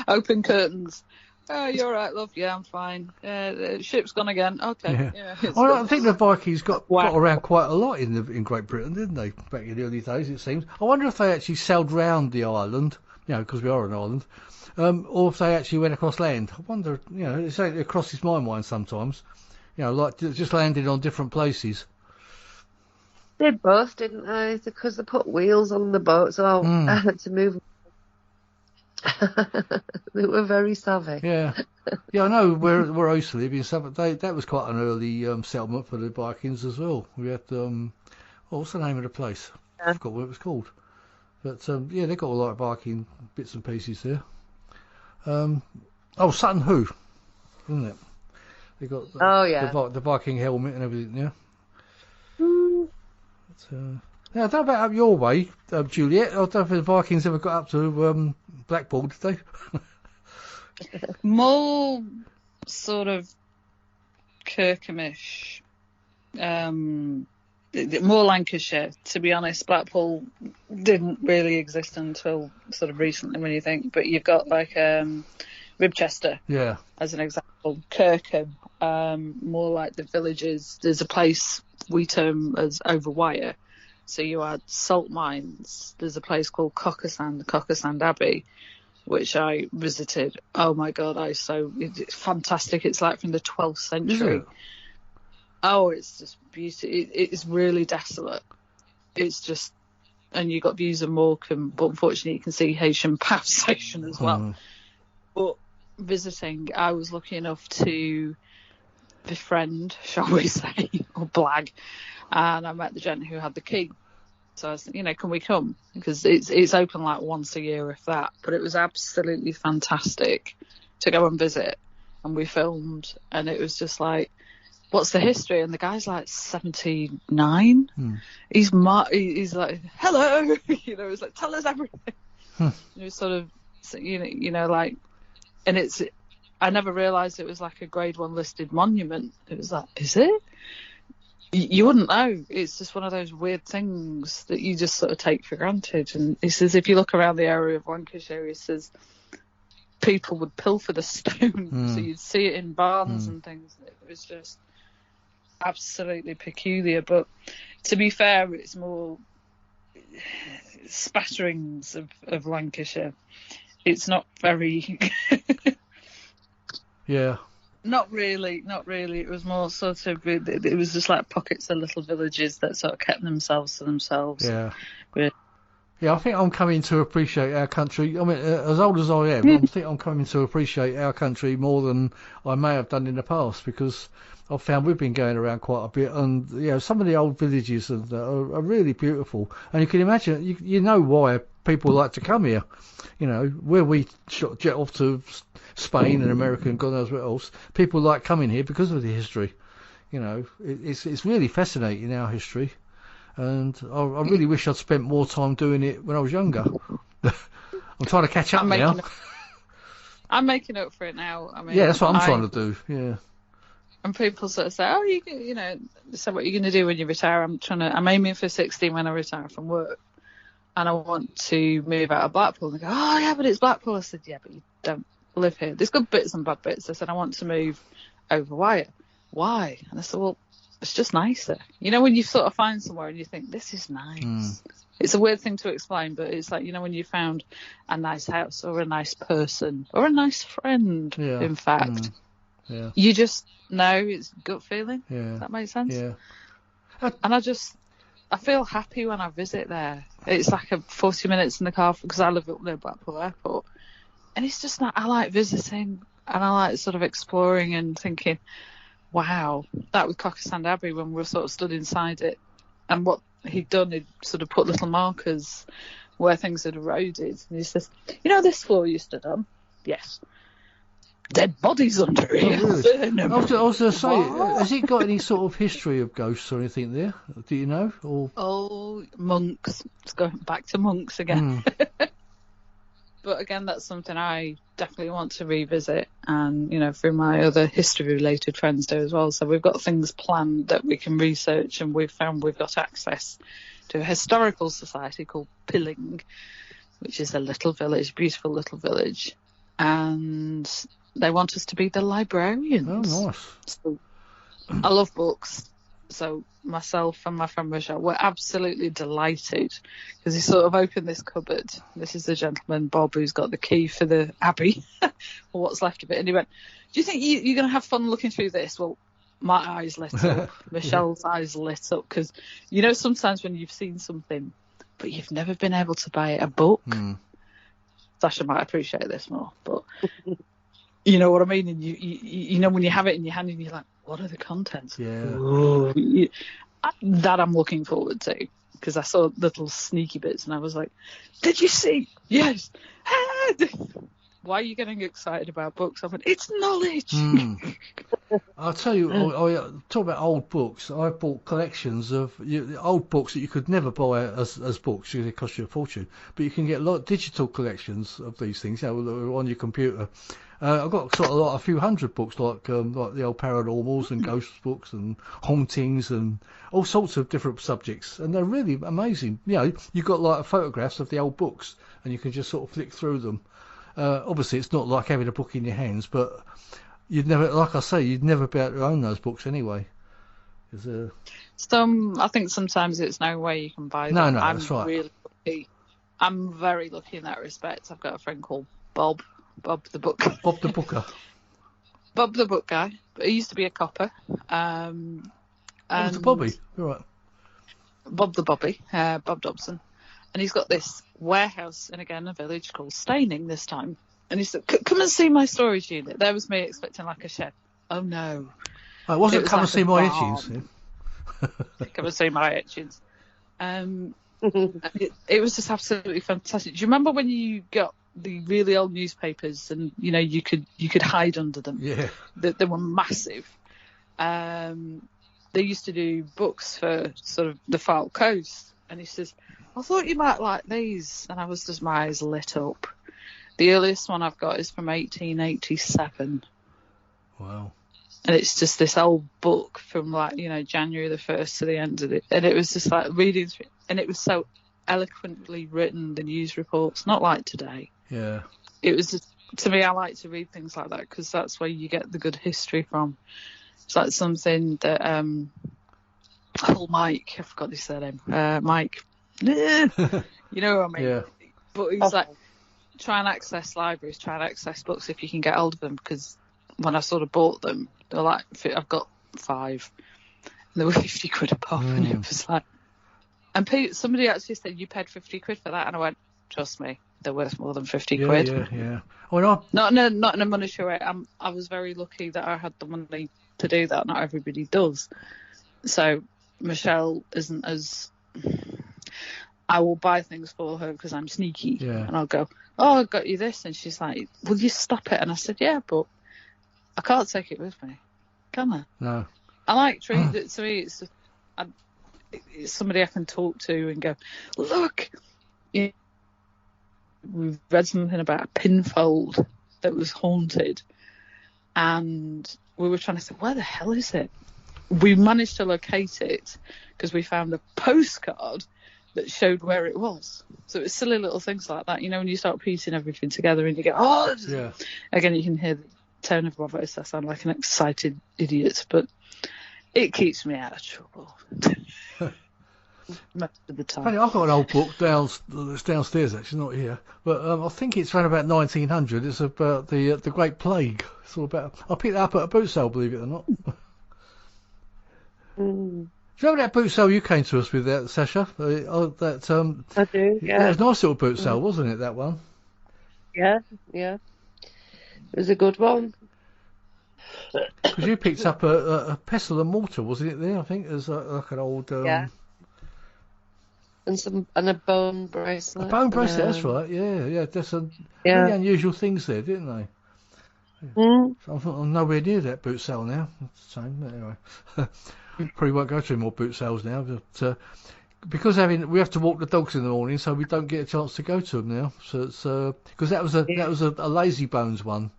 Open curtains. Oh, you're right, love. Yeah, I'm fine. The ship's gone again. Okay. Yeah. I think the Vikings got around quite a lot in Great Britain, didn't they? Back in the early days, it seems. I wonder if they actually sailed round the island, because we are an island, or if they actually went across land. I wonder, it crosses my mind sometimes. Like just landed on different places. They both, didn't they? Because they put wheels on the boats to move. They were very savvy. Yeah, I know where I used to live in Southwark. That was quite an early settlement for the Vikings as well. We had what's the name of the place? I forgot what it was called. But they got a lot of Viking bits and pieces there. Sutton Hoo, wasn't it? They got the Viking helmet and everything. Yeah. Now, I don't know about up your way, Juliette. I don't know if the Vikings ever got up to Blackpool, did they? More sort of Kirkhamish, more Lancashire, to be honest. Blackpool didn't really exist until sort of recently, when you think. But you've got like Ribchester, as an example. Kirkham, more like the villages. There's a place we term as Overwire. So you had salt mines. There's a place called Cockasand Abbey, which I visited. Oh my God, it's fantastic. It's like from the 12th century. Oh, it's just beautiful. It's really desolate. It's just, and you got views of Morecambe, but unfortunately you can see Haitian Path Station as well. But visiting, I was lucky enough to befriend, shall we say, or blag, and I met the gent who had the key. So I was, can we come? Because it's open like once a year, if that. But it was absolutely fantastic to go and visit. And we filmed, and it was just like, what's the history? And the guy's like 79. He's like, hello. It's like, tell us everything. It was sort of, like, and I never realised it was like a Grade 1 listed monument. It was like, is it? You wouldn't know. It's just one of those weird things that you just sort of take for granted. And he says, if you look around the area of Lancashire, he says, people would pilfer the stone. So you'd see it in barns and things. It was just absolutely peculiar. But to be fair, it's more spatterings of Lancashire. It's not very... Not really. It was more sort of, it was just like pockets of little villages that sort of kept themselves to themselves. Yeah, I think I'm coming to appreciate our country. I mean, as old as I am, I think I'm coming to appreciate our country more than I may have done in the past, because I've found we've been going around quite a bit, and some of the old villages are really beautiful. And you can imagine, you know why people like to come here. Where we jet off to Spain and America and God knows what else, people like coming here because of the history. It's really fascinating, our history, and I really wish I'd spent more time doing it when I was younger. I'm trying to catch up now. I'm making up for it now. I mean, that's what I'm trying to do. Yeah. And people sort of say, "Oh, so what are you going to do when you retire?" I'm aiming for 60 when I retire from work, and I want to move out of Blackpool. And they go, "Oh, yeah, but it's Blackpool." I said, "Yeah, but you don't live here. There's good bits and bad bits." I said, "I want to move over Wire." Why? And I said, "Well, it's just nicer." When you sort of find somewhere and you think, this is nice. It's a weird thing to explain, but it's like, when you found a nice house or a nice person or a nice friend, in fact. You just know, it's gut feeling. Does that make sense? And I feel happy when I visit there. It's like 40 minutes in the car, because I live up near Blackpool Airport. And it's just I like visiting, and I like sort of exploring and thinking, wow, that was Cockasand Abbey when we were sort of stood inside it. And what he'd done, he'd sort of put little markers where things had eroded. And he says, this floor you stood on? Yes. Dead bodies under it. Oh, really? I was going to say, has it got any sort of history of ghosts or anything there? Do you know? Or... Oh, monks. It's going back to monks again. But again, that's something I definitely want to revisit, and through my other history-related friends do as well. So we've got things planned that we can research, and we've found we've got access to a historical society called Pilling, which is a little village, beautiful little village, and they want us to be the librarians. Oh, nice. So I love books. So myself and my friend Michelle were absolutely delighted, because he sort of opened this cupboard. This is the gentleman, Bob, who's got the key for the abbey, or what's left of it. And he went, "Do you think you're going to have fun looking through this?" Well, my eyes lit up. Michelle's eyes lit up, because sometimes when you've seen something but you've never been able to buy a book, Sacha might appreciate this more, but you know what I mean. And you know when you have it in your hand and you're like, what are the contents? That I'm looking forward to, because I saw little sneaky bits and I was like, did you see? Yes. why are you getting excited about books? I went, it's knowledge. I'll tell you, I talk about old books. I bought collections of old books that you could never buy as books because they cost you a fortune. But you can get a lot of digital collections of these things, on your computer. I've got a few hundred books, like the old paranormals and ghost books and hauntings and all sorts of different subjects, and they're really amazing. You've got like photographs of the old books, and you can just sort of flick through them. Obviously, it's not like having a book in your hands, but you'd never, like I say, you'd never be able to own those books anyway. I think sometimes it's no way you can buy them. No, that's right. Really lucky. I'm very lucky in that respect. I've got a friend called Bob the Book. Bob the Booker. Bob the Book guy. But he used to be a copper. And the Bobby. You're right. Bob the Bobby. Bob Dobson. And he's got this warehouse in, again, a village called Staining this time. And he said, come and see my storage unit. There was me expecting like a shed. Oh, no. Oh, it wasn't come and see my etchings. Come and see my etchings. It was just absolutely fantastic. Do you remember when you got the really old newspapers and, you could hide under them? Yeah. They were massive. They used to do books for sort of the Far Coast. And he says, I thought you might like these. And I was just, my eyes lit up. The earliest one I've got is from 1887. Wow. And it's just this old book from January the 1st to the end of it. And it was just like reading through, and it was so eloquently written, the news reports, not like today. Yeah. It was just, to me, I like to read things like that because that's where you get the good history from. It's like something that, Mike, I forgot his surname, Mike, you know what I mean? Yeah. But he's like, try and access libraries, try and access books if you can get hold of them, because when I sort of bought them, they're like, I've got 5, and they were 50 quid a pop, and it was like, and somebody actually said, you paid 50 quid for that, and I went, trust me, they're worth more than 50 quid. Yeah. Well, not in a monetary way. I was very lucky that I had the money to do that. Not everybody does. So Michelle isn't as, I will buy things for her because I'm sneaky, and I'll go, oh, I got you this, and she's like, will you stop it? And I said, yeah, but I can't take it with me, can I? No. I like treating it. To me, it's just, it's somebody I can talk to and go, look, we've read something about a pinfold that was haunted, and we were trying to say, where the hell is it? We managed to locate it because we found a postcard that showed where it was. So it's silly little things like that, when you start piecing everything together and you go, oh, yeah. Again, you can hear the tone of my voice. I sound like an excited idiot, but it keeps me out of trouble most of the time. I've got an old book that's downstairs, actually, not here, but I think it's around about 1900. It's about the Great Plague. It's all about. I picked it up at a boot sale, believe it or not. Do you remember that boot sale you came to us with, that, Sacha? I do, yeah. It was a nice little boot sale, wasn't it, that one? Yeah. It was a good one. Because you picked up a pestle and mortar, wasn't it, there? I think it was like an old... Yeah. And a bone bracelet. A bone bracelet, that's right, yeah. There's some really unusual things there, didn't they? So I'm nowhere near that boot sale now. It's the same, anyway. Probably won't go to more boot sales now, but because we have to walk the dogs in the morning, so we don't get a chance to go to them now. So it's because that was a lazy bones one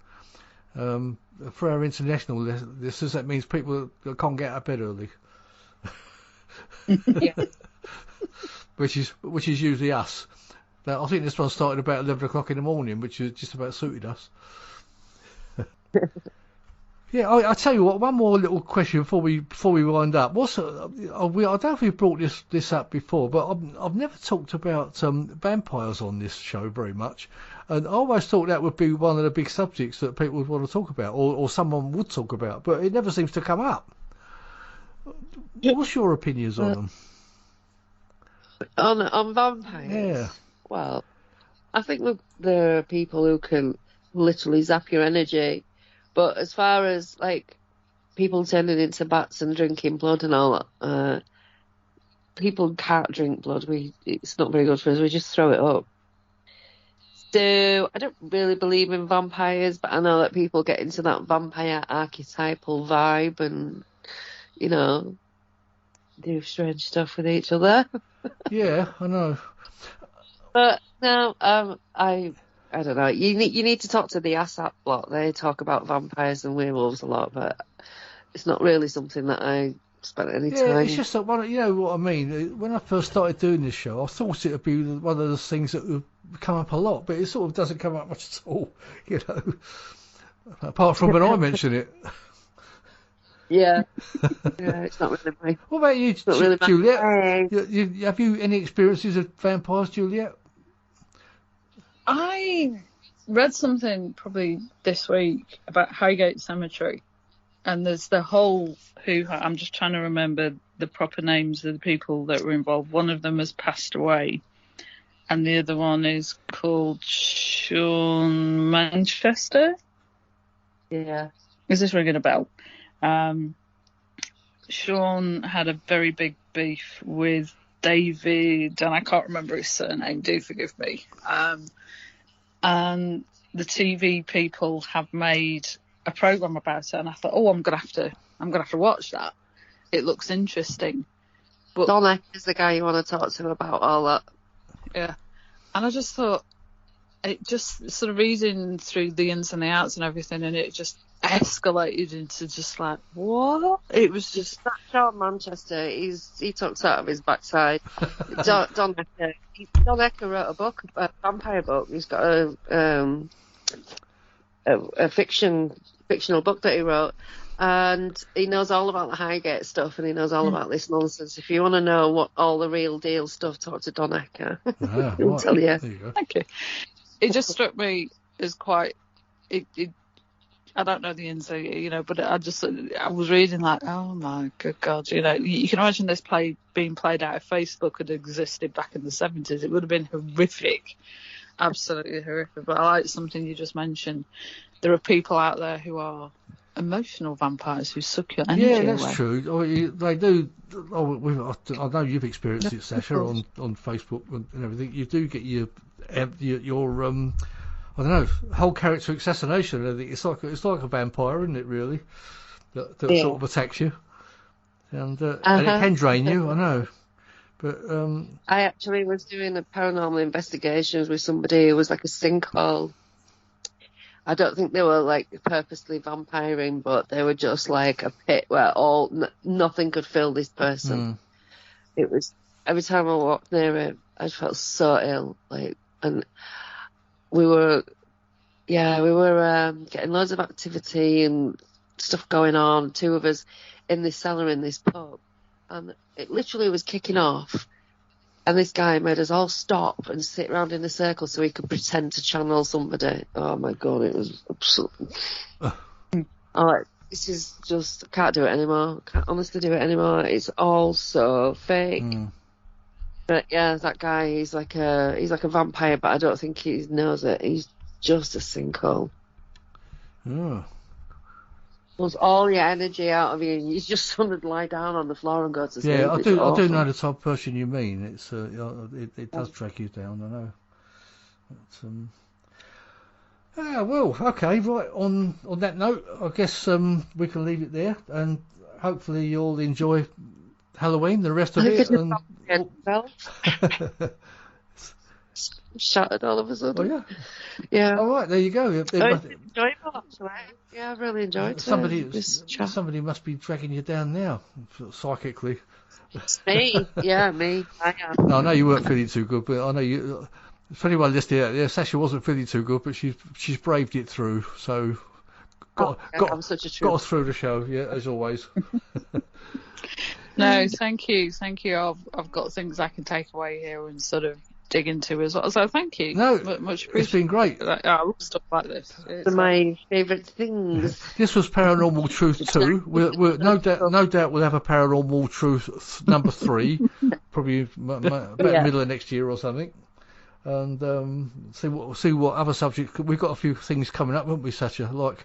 for our international listeners. That means people that can't get out of bed early, which is usually us. Now, I think this one started about 11 o'clock in the morning, which is just about suited us. Yeah, I'll tell you what. One more little question before we wind up. I don't know if we've brought this up before, but I've never talked about vampires on this show very much, and I always thought that would be one of the big subjects that people would want to talk about, or someone would talk about, but it never seems to come up. What's your opinions on them? On vampires? Yeah. Well, I think there are people who can literally zap your energy. But as far as, people turning into bats and drinking blood and all that, people can't drink blood. It's not very good for us. We just throw it up. So I don't really believe in vampires, but I know that people get into that vampire archetypal vibe and, you know, do strange stuff with each other. Yeah, I know. But no, I don't know. You need to talk to the ASAP lot. They talk about vampires and werewolves a lot, but it's not really something that I spent any time. Yeah, it's just that one. You know what I mean? When I first started doing this show, I thought it would be one of those things that would come up a lot, but it sort of doesn't come up much at all. You know, apart from when I mention it. Yeah, it's not really my. What about you, really Juliette? Have you any experiences of vampires, Juliette? I read something probably this week about Highgate Cemetery, and there's the whole hoo-ha. I'm just trying to remember the proper names of the people that were involved. One of them has passed away, and the other one is called Sean Manchester. Yeah. Is this ringing a bell? Sean had a very big beef with David, and I can't remember his surname, do forgive me. And the TV people have made a program about it, and I thought, I'm gonna have to watch that. It looks interesting. But Donna is the guy you want to talk to about all that. Yeah, and I just thought, it just sort of reading through the ins and the outs and everything, and it just escalated into just like, what? It was just that Sean Manchester. He talks out of his backside. Don Ecker wrote a book, a vampire book. He's got a fictional book that he wrote, and he knows all about the Highgate stuff, and he knows all about this nonsense. If you want to know what all the real deal stuff, talk to Don Ecker. He'll tell you. There you go. Thank you. It just struck me as quite. I don't know the ins, but I was reading like, oh my good God, you can imagine this being played out if Facebook had existed back in the 70s. It would have been horrific, absolutely horrific. But I like something you just mentioned. There are people out there who are emotional vampires who suck your energy away. Yeah, that's true. They do. I know you've experienced it, Sacha, on Facebook and everything. You do get your I don't know, whole character assassination. I think it's like a vampire, isn't it? Really, that sort of attacks you, and it can drain you. I know, but I actually was doing a paranormal investigations with somebody who was like a sinkhole. I don't think they were like purposely vampiring, but they were just like a pit where nothing could fill this person. It was every time I walked near it, I felt so ill, and we were getting loads of activity and stuff going on. Two of us in this cellar in this pub, and it literally was kicking off. And this guy made us all stop and sit around in a circle so he could pretend to channel somebody. Oh my God, it was absolutely. This is just, I can't do it anymore. I can't honestly do it anymore. It's all so fake. But yeah, that guy, he's like a vampire, but I don't think he knows it. He's just a sinkhole. Pulls all your energy out of you, and you just want to lie down on the floor and go to sleep. Yeah, I do know the type of person you mean. It's it does track you down. I know. But, well, okay, right. On that note, I guess we can leave it there, and hopefully you'll enjoy Halloween, the rest of it. Shattered all of a sudden. Oh, yeah. All right, there you go. Enjoyable, actually. Yeah, I've really enjoyed somebody must be dragging you down now, psychically. It's me. Yeah, me. I am. No, I know you weren't feeling too good, but I know you. For anyone listening out there, Sacha wasn't feeling too good, but she's braved it through. So got us through the show. Yeah, as always. No, thank you. I've got things I can take away here and sort of dig into as well. So thank you. No, much appreciated. It's been great. I love stuff like this. It's my favourite things. This was Paranormal Truth 2. We're no doubt we'll have a Paranormal Truth number 3, probably about the middle of next year or something. And see what other subjects. We've got a few things coming up, haven't we, Sacha? Like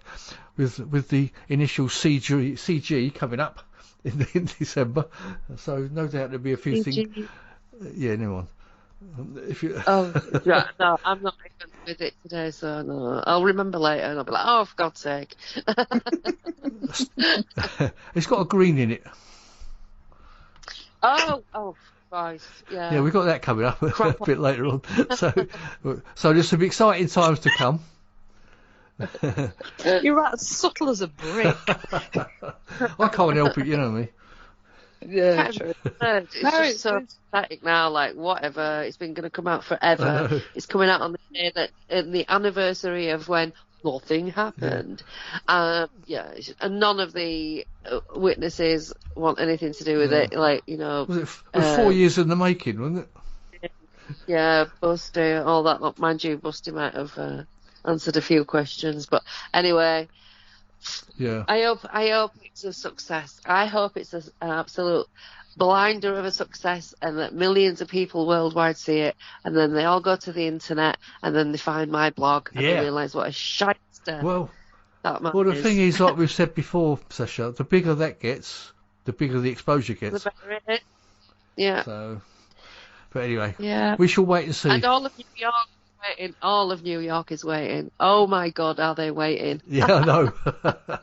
with the initial CG coming up in December. So no doubt there'll be a few things. Yeah, never mind. If you... Oh, yeah, no, I'm not even with it today, so no. I'll remember later and I'll be like, oh, for God's sake. It's got a green in it. Oh, Christ, yeah. Yeah, we've got that coming up a bit later on. So there's some exciting times to come. You're right, as subtle as a brick. I can't help it, you know me. Yeah, true. It's just so pathetic now, like, whatever. It's been going to come out forever. It's coming out on the day that, the anniversary of when nothing happened. And none of the witnesses want anything to do with it. Like, you know. Was it 4 years in the making, wasn't it? Yeah, Busty, all that. Look, mind you, Busty might have answered a few questions. But anyway. Yeah. I hope it's a success. I hope it's an absolute blinder of a success, and that millions of people worldwide see it, and then they all go to the internet, and then they find my blog, and they realise what a shyster that man the is. thing is, like we've said before, Sacha, the bigger that gets, the bigger the exposure gets. The better it is. Yeah. So, but anyway, yeah, we shall wait and see. And all of New York is waiting. All of New York is waiting. Oh my God, are they waiting? Yeah, I know.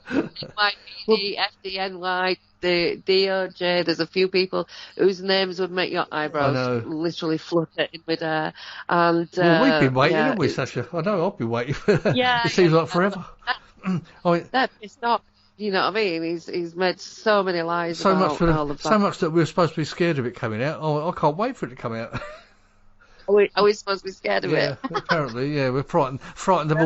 NYPD, FDNY, the DOJ, there's a few people whose names would make your eyebrows literally flutter in midair. And well, we've been waiting, haven't we, Sacha? I know, I've been waiting. It seems like forever. They're pissed off. You know what I mean? He's made so many lies about all of that. So much that we're supposed to be scared of it coming out. Oh, I can't wait for it to come out. Are we supposed to be scared of it? Apparently, we're frightened of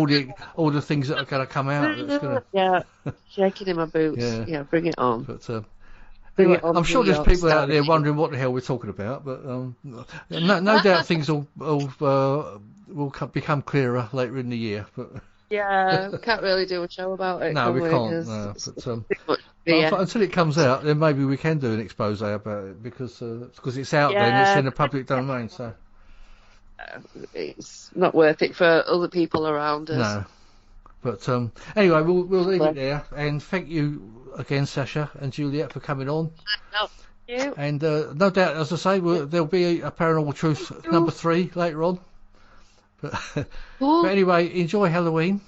all the things that are going to come out. Yeah, shaking in my boots. Yeah, bring it on. But anyway, I'm sure there's people out there wondering what the hell we're talking about. But no doubt things will become clearer later in the year. But yeah, we can't really do a show about it. No, we can't. No, but until it comes out, then maybe we can do an expose about it because it's out there and it's in the public domain. So. It's not worth it for other people around us. No. But anyway, we'll leave it there. And thank you again, Sacha and Juliette, for coming on. No, thank you. And no doubt, as I say, there'll be a Paranormal Truth number 3 later on. But anyway, enjoy Halloween.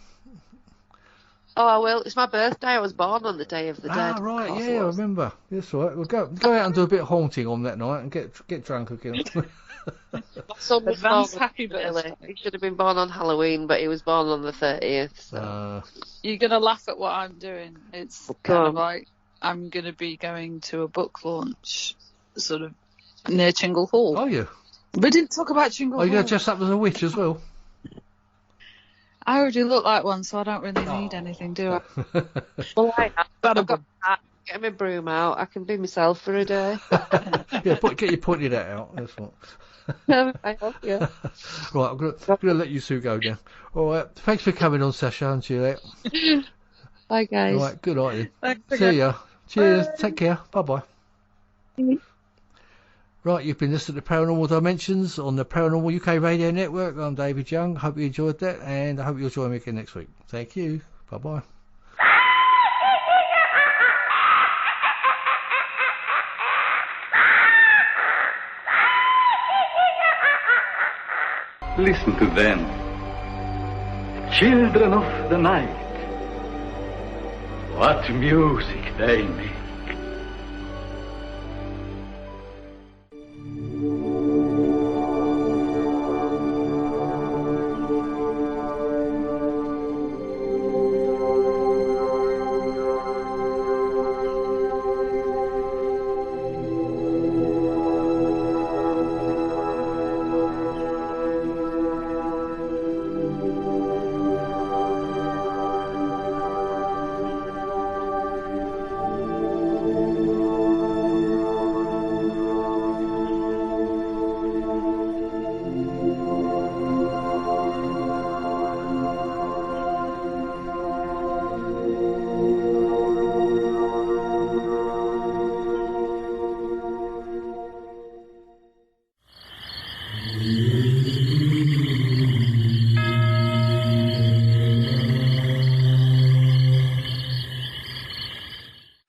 Oh, I will. It's my birthday. I was born on the Day of the Dead. Ah, right. Yeah, I remember. That's all right. We'll go out and do a bit of haunting on that night and get drunk again. Advance happy birthday. He should have been born on Halloween, but he was born on the 30th. So. You're going to laugh at what I'm doing. It's kind of like I'm going to be going to a book launch sort of near Chingle Hall. Oh, yeah. We didn't talk about Chingle Hall. Are you going to dress up as a witch as well? I already look like one, so I don't really need anything, do I? Well, I've got that. Get my broom out. I can be myself for a day. Yeah, get your pointed hat out. That's what. I hope, yeah. Right, I'm going to let you two go now. All right, thanks for coming on, Sacha and Juliette. Bye, guys. All right, good night. Thanks See ya. Cheers. Bye. Take care. Bye-bye. Right, you've been listening to Paranormal Dimensions on the Paranormal UK Radio Network. I'm David Young. Hope you enjoyed that, and I hope you'll join me again next week. Thank you. Bye-bye. Listen to them. Children of the night. What music they make.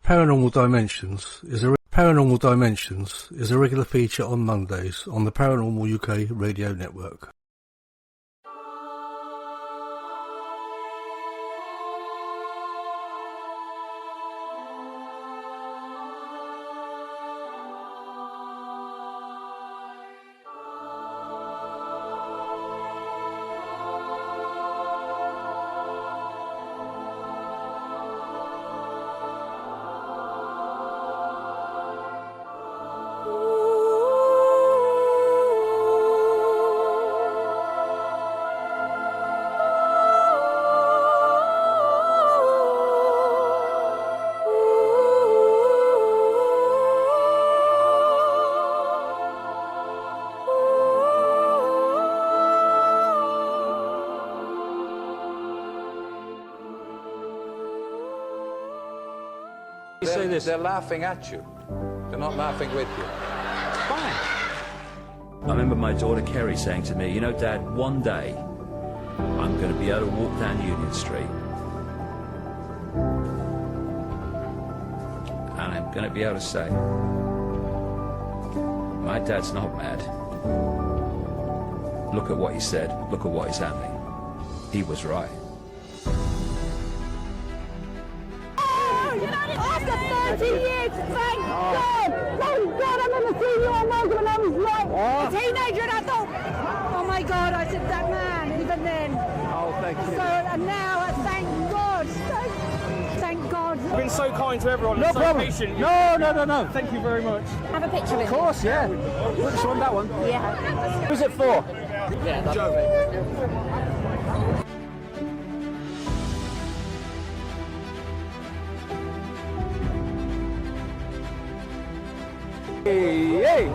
Paranormal Dimensions is a Paranormal Dimensions is a regular feature on Mondays on the Paranormal UK Radio Network. They're laughing at you. They're not laughing with you. Fine. I remember my daughter Kerry saying to me, you know, Dad, one day I'm going to be able to walk down Union Street and I'm going to be able to say, my dad's not mad. Look at what he said. Look at what is happening. He was right. After 30 years, thank God! Thank God I'm going to see you on Monday when I was like a teenager and I thought, oh my God, I said that man, even then. Oh, thank you. So, and now, thank God. Thank God. You've been so kind to everyone. No so problem. Patient. No. Thank you very much. Have a picture of him. Of course, yeah. Which one, that one? Yeah. Who's it for? Yeah, that's Joe. Hey!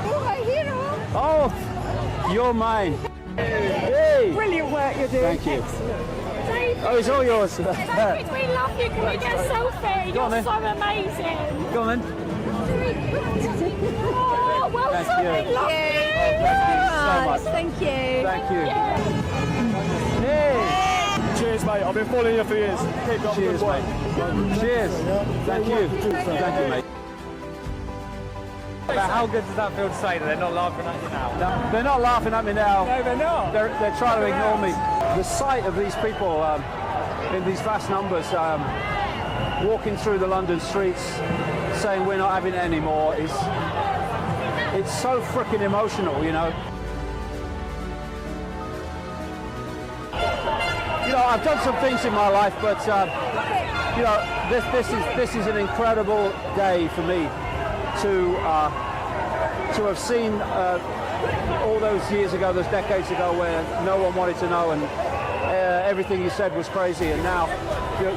Oh, my hero! Oh, you're mine. Hey! Brilliant work you're doing. Thank you. Excellent. Oh, it's all yours. We love you. Can we get a selfie? Go on, You're then. so amazing. Go on then. Oh, well Thank done. you. We love you. Thank you so much. Thank you. Thank you. Yeah. Hey! Cheers, mate. I've been following you for years. Keep up Cheers, good work. mate. Cheers. Thank you. Thank you, mate. But how good does that feel to say that they're not laughing at you now? They're not laughing at me now. No, they're not. They're trying to ignore me. The sight of these people in these vast numbers walking through the London streets saying we're not having it anymore is it's so freaking emotional, you know. You know, I've done some things in my life, but you know, this is an incredible day for me to have seen all those years ago, those decades ago, where no one wanted to know and everything you said was crazy, and now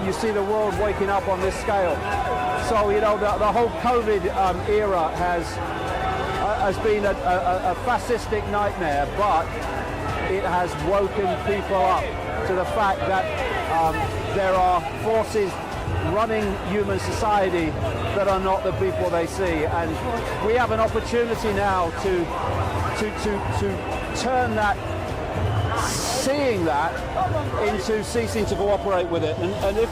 you see the world waking up on this scale. So you know, the whole COVID era has been a fascistic nightmare, but it has woken people up to the fact that there are forces running human society that are not the people they see, and we have an opportunity now to turn that, seeing that, into ceasing to cooperate with it. And if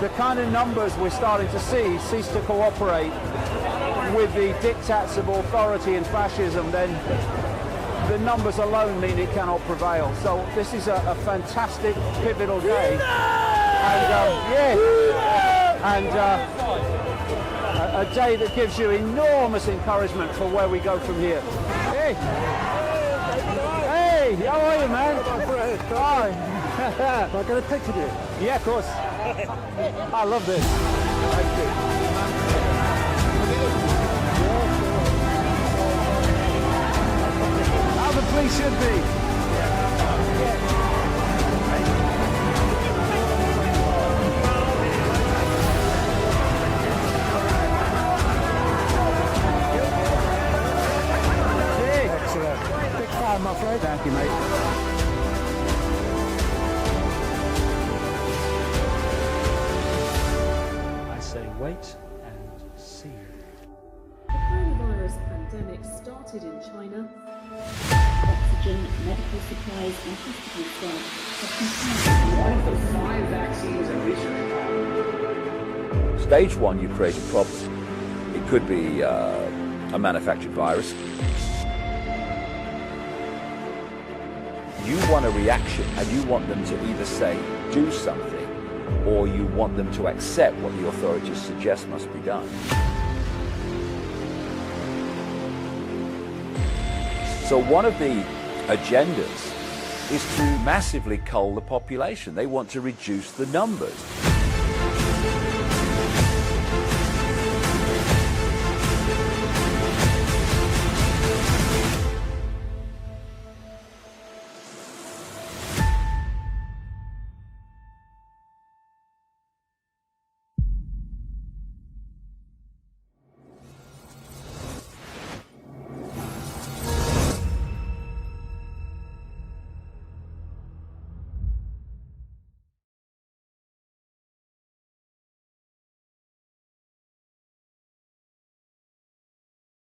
the kind of numbers we're starting to see cease to cooperate with the diktats of authority and fascism, then the numbers alone mean it cannot prevail. So this is a fantastic, pivotal day. And a day that gives you enormous encouragement for where we go from here. Hey! Hey! How are you, man? Hi! Can I get a picture of you? Yeah, of course. I love this. Thank you. How the police should be. Big fan, my friend. Thank you, mate. I say wait and see. The coronavirus pandemic started in China. Oxygen, medical supplies, and hospital staff have continued. One of the 5 vaccines in research. Stage one, you create a problem. It could be a manufactured virus. You want a reaction, and you want them to either say, do something, or you want them to accept what the authorities suggest must be done. So one of the agendas is to massively cull the population. They want to reduce the numbers.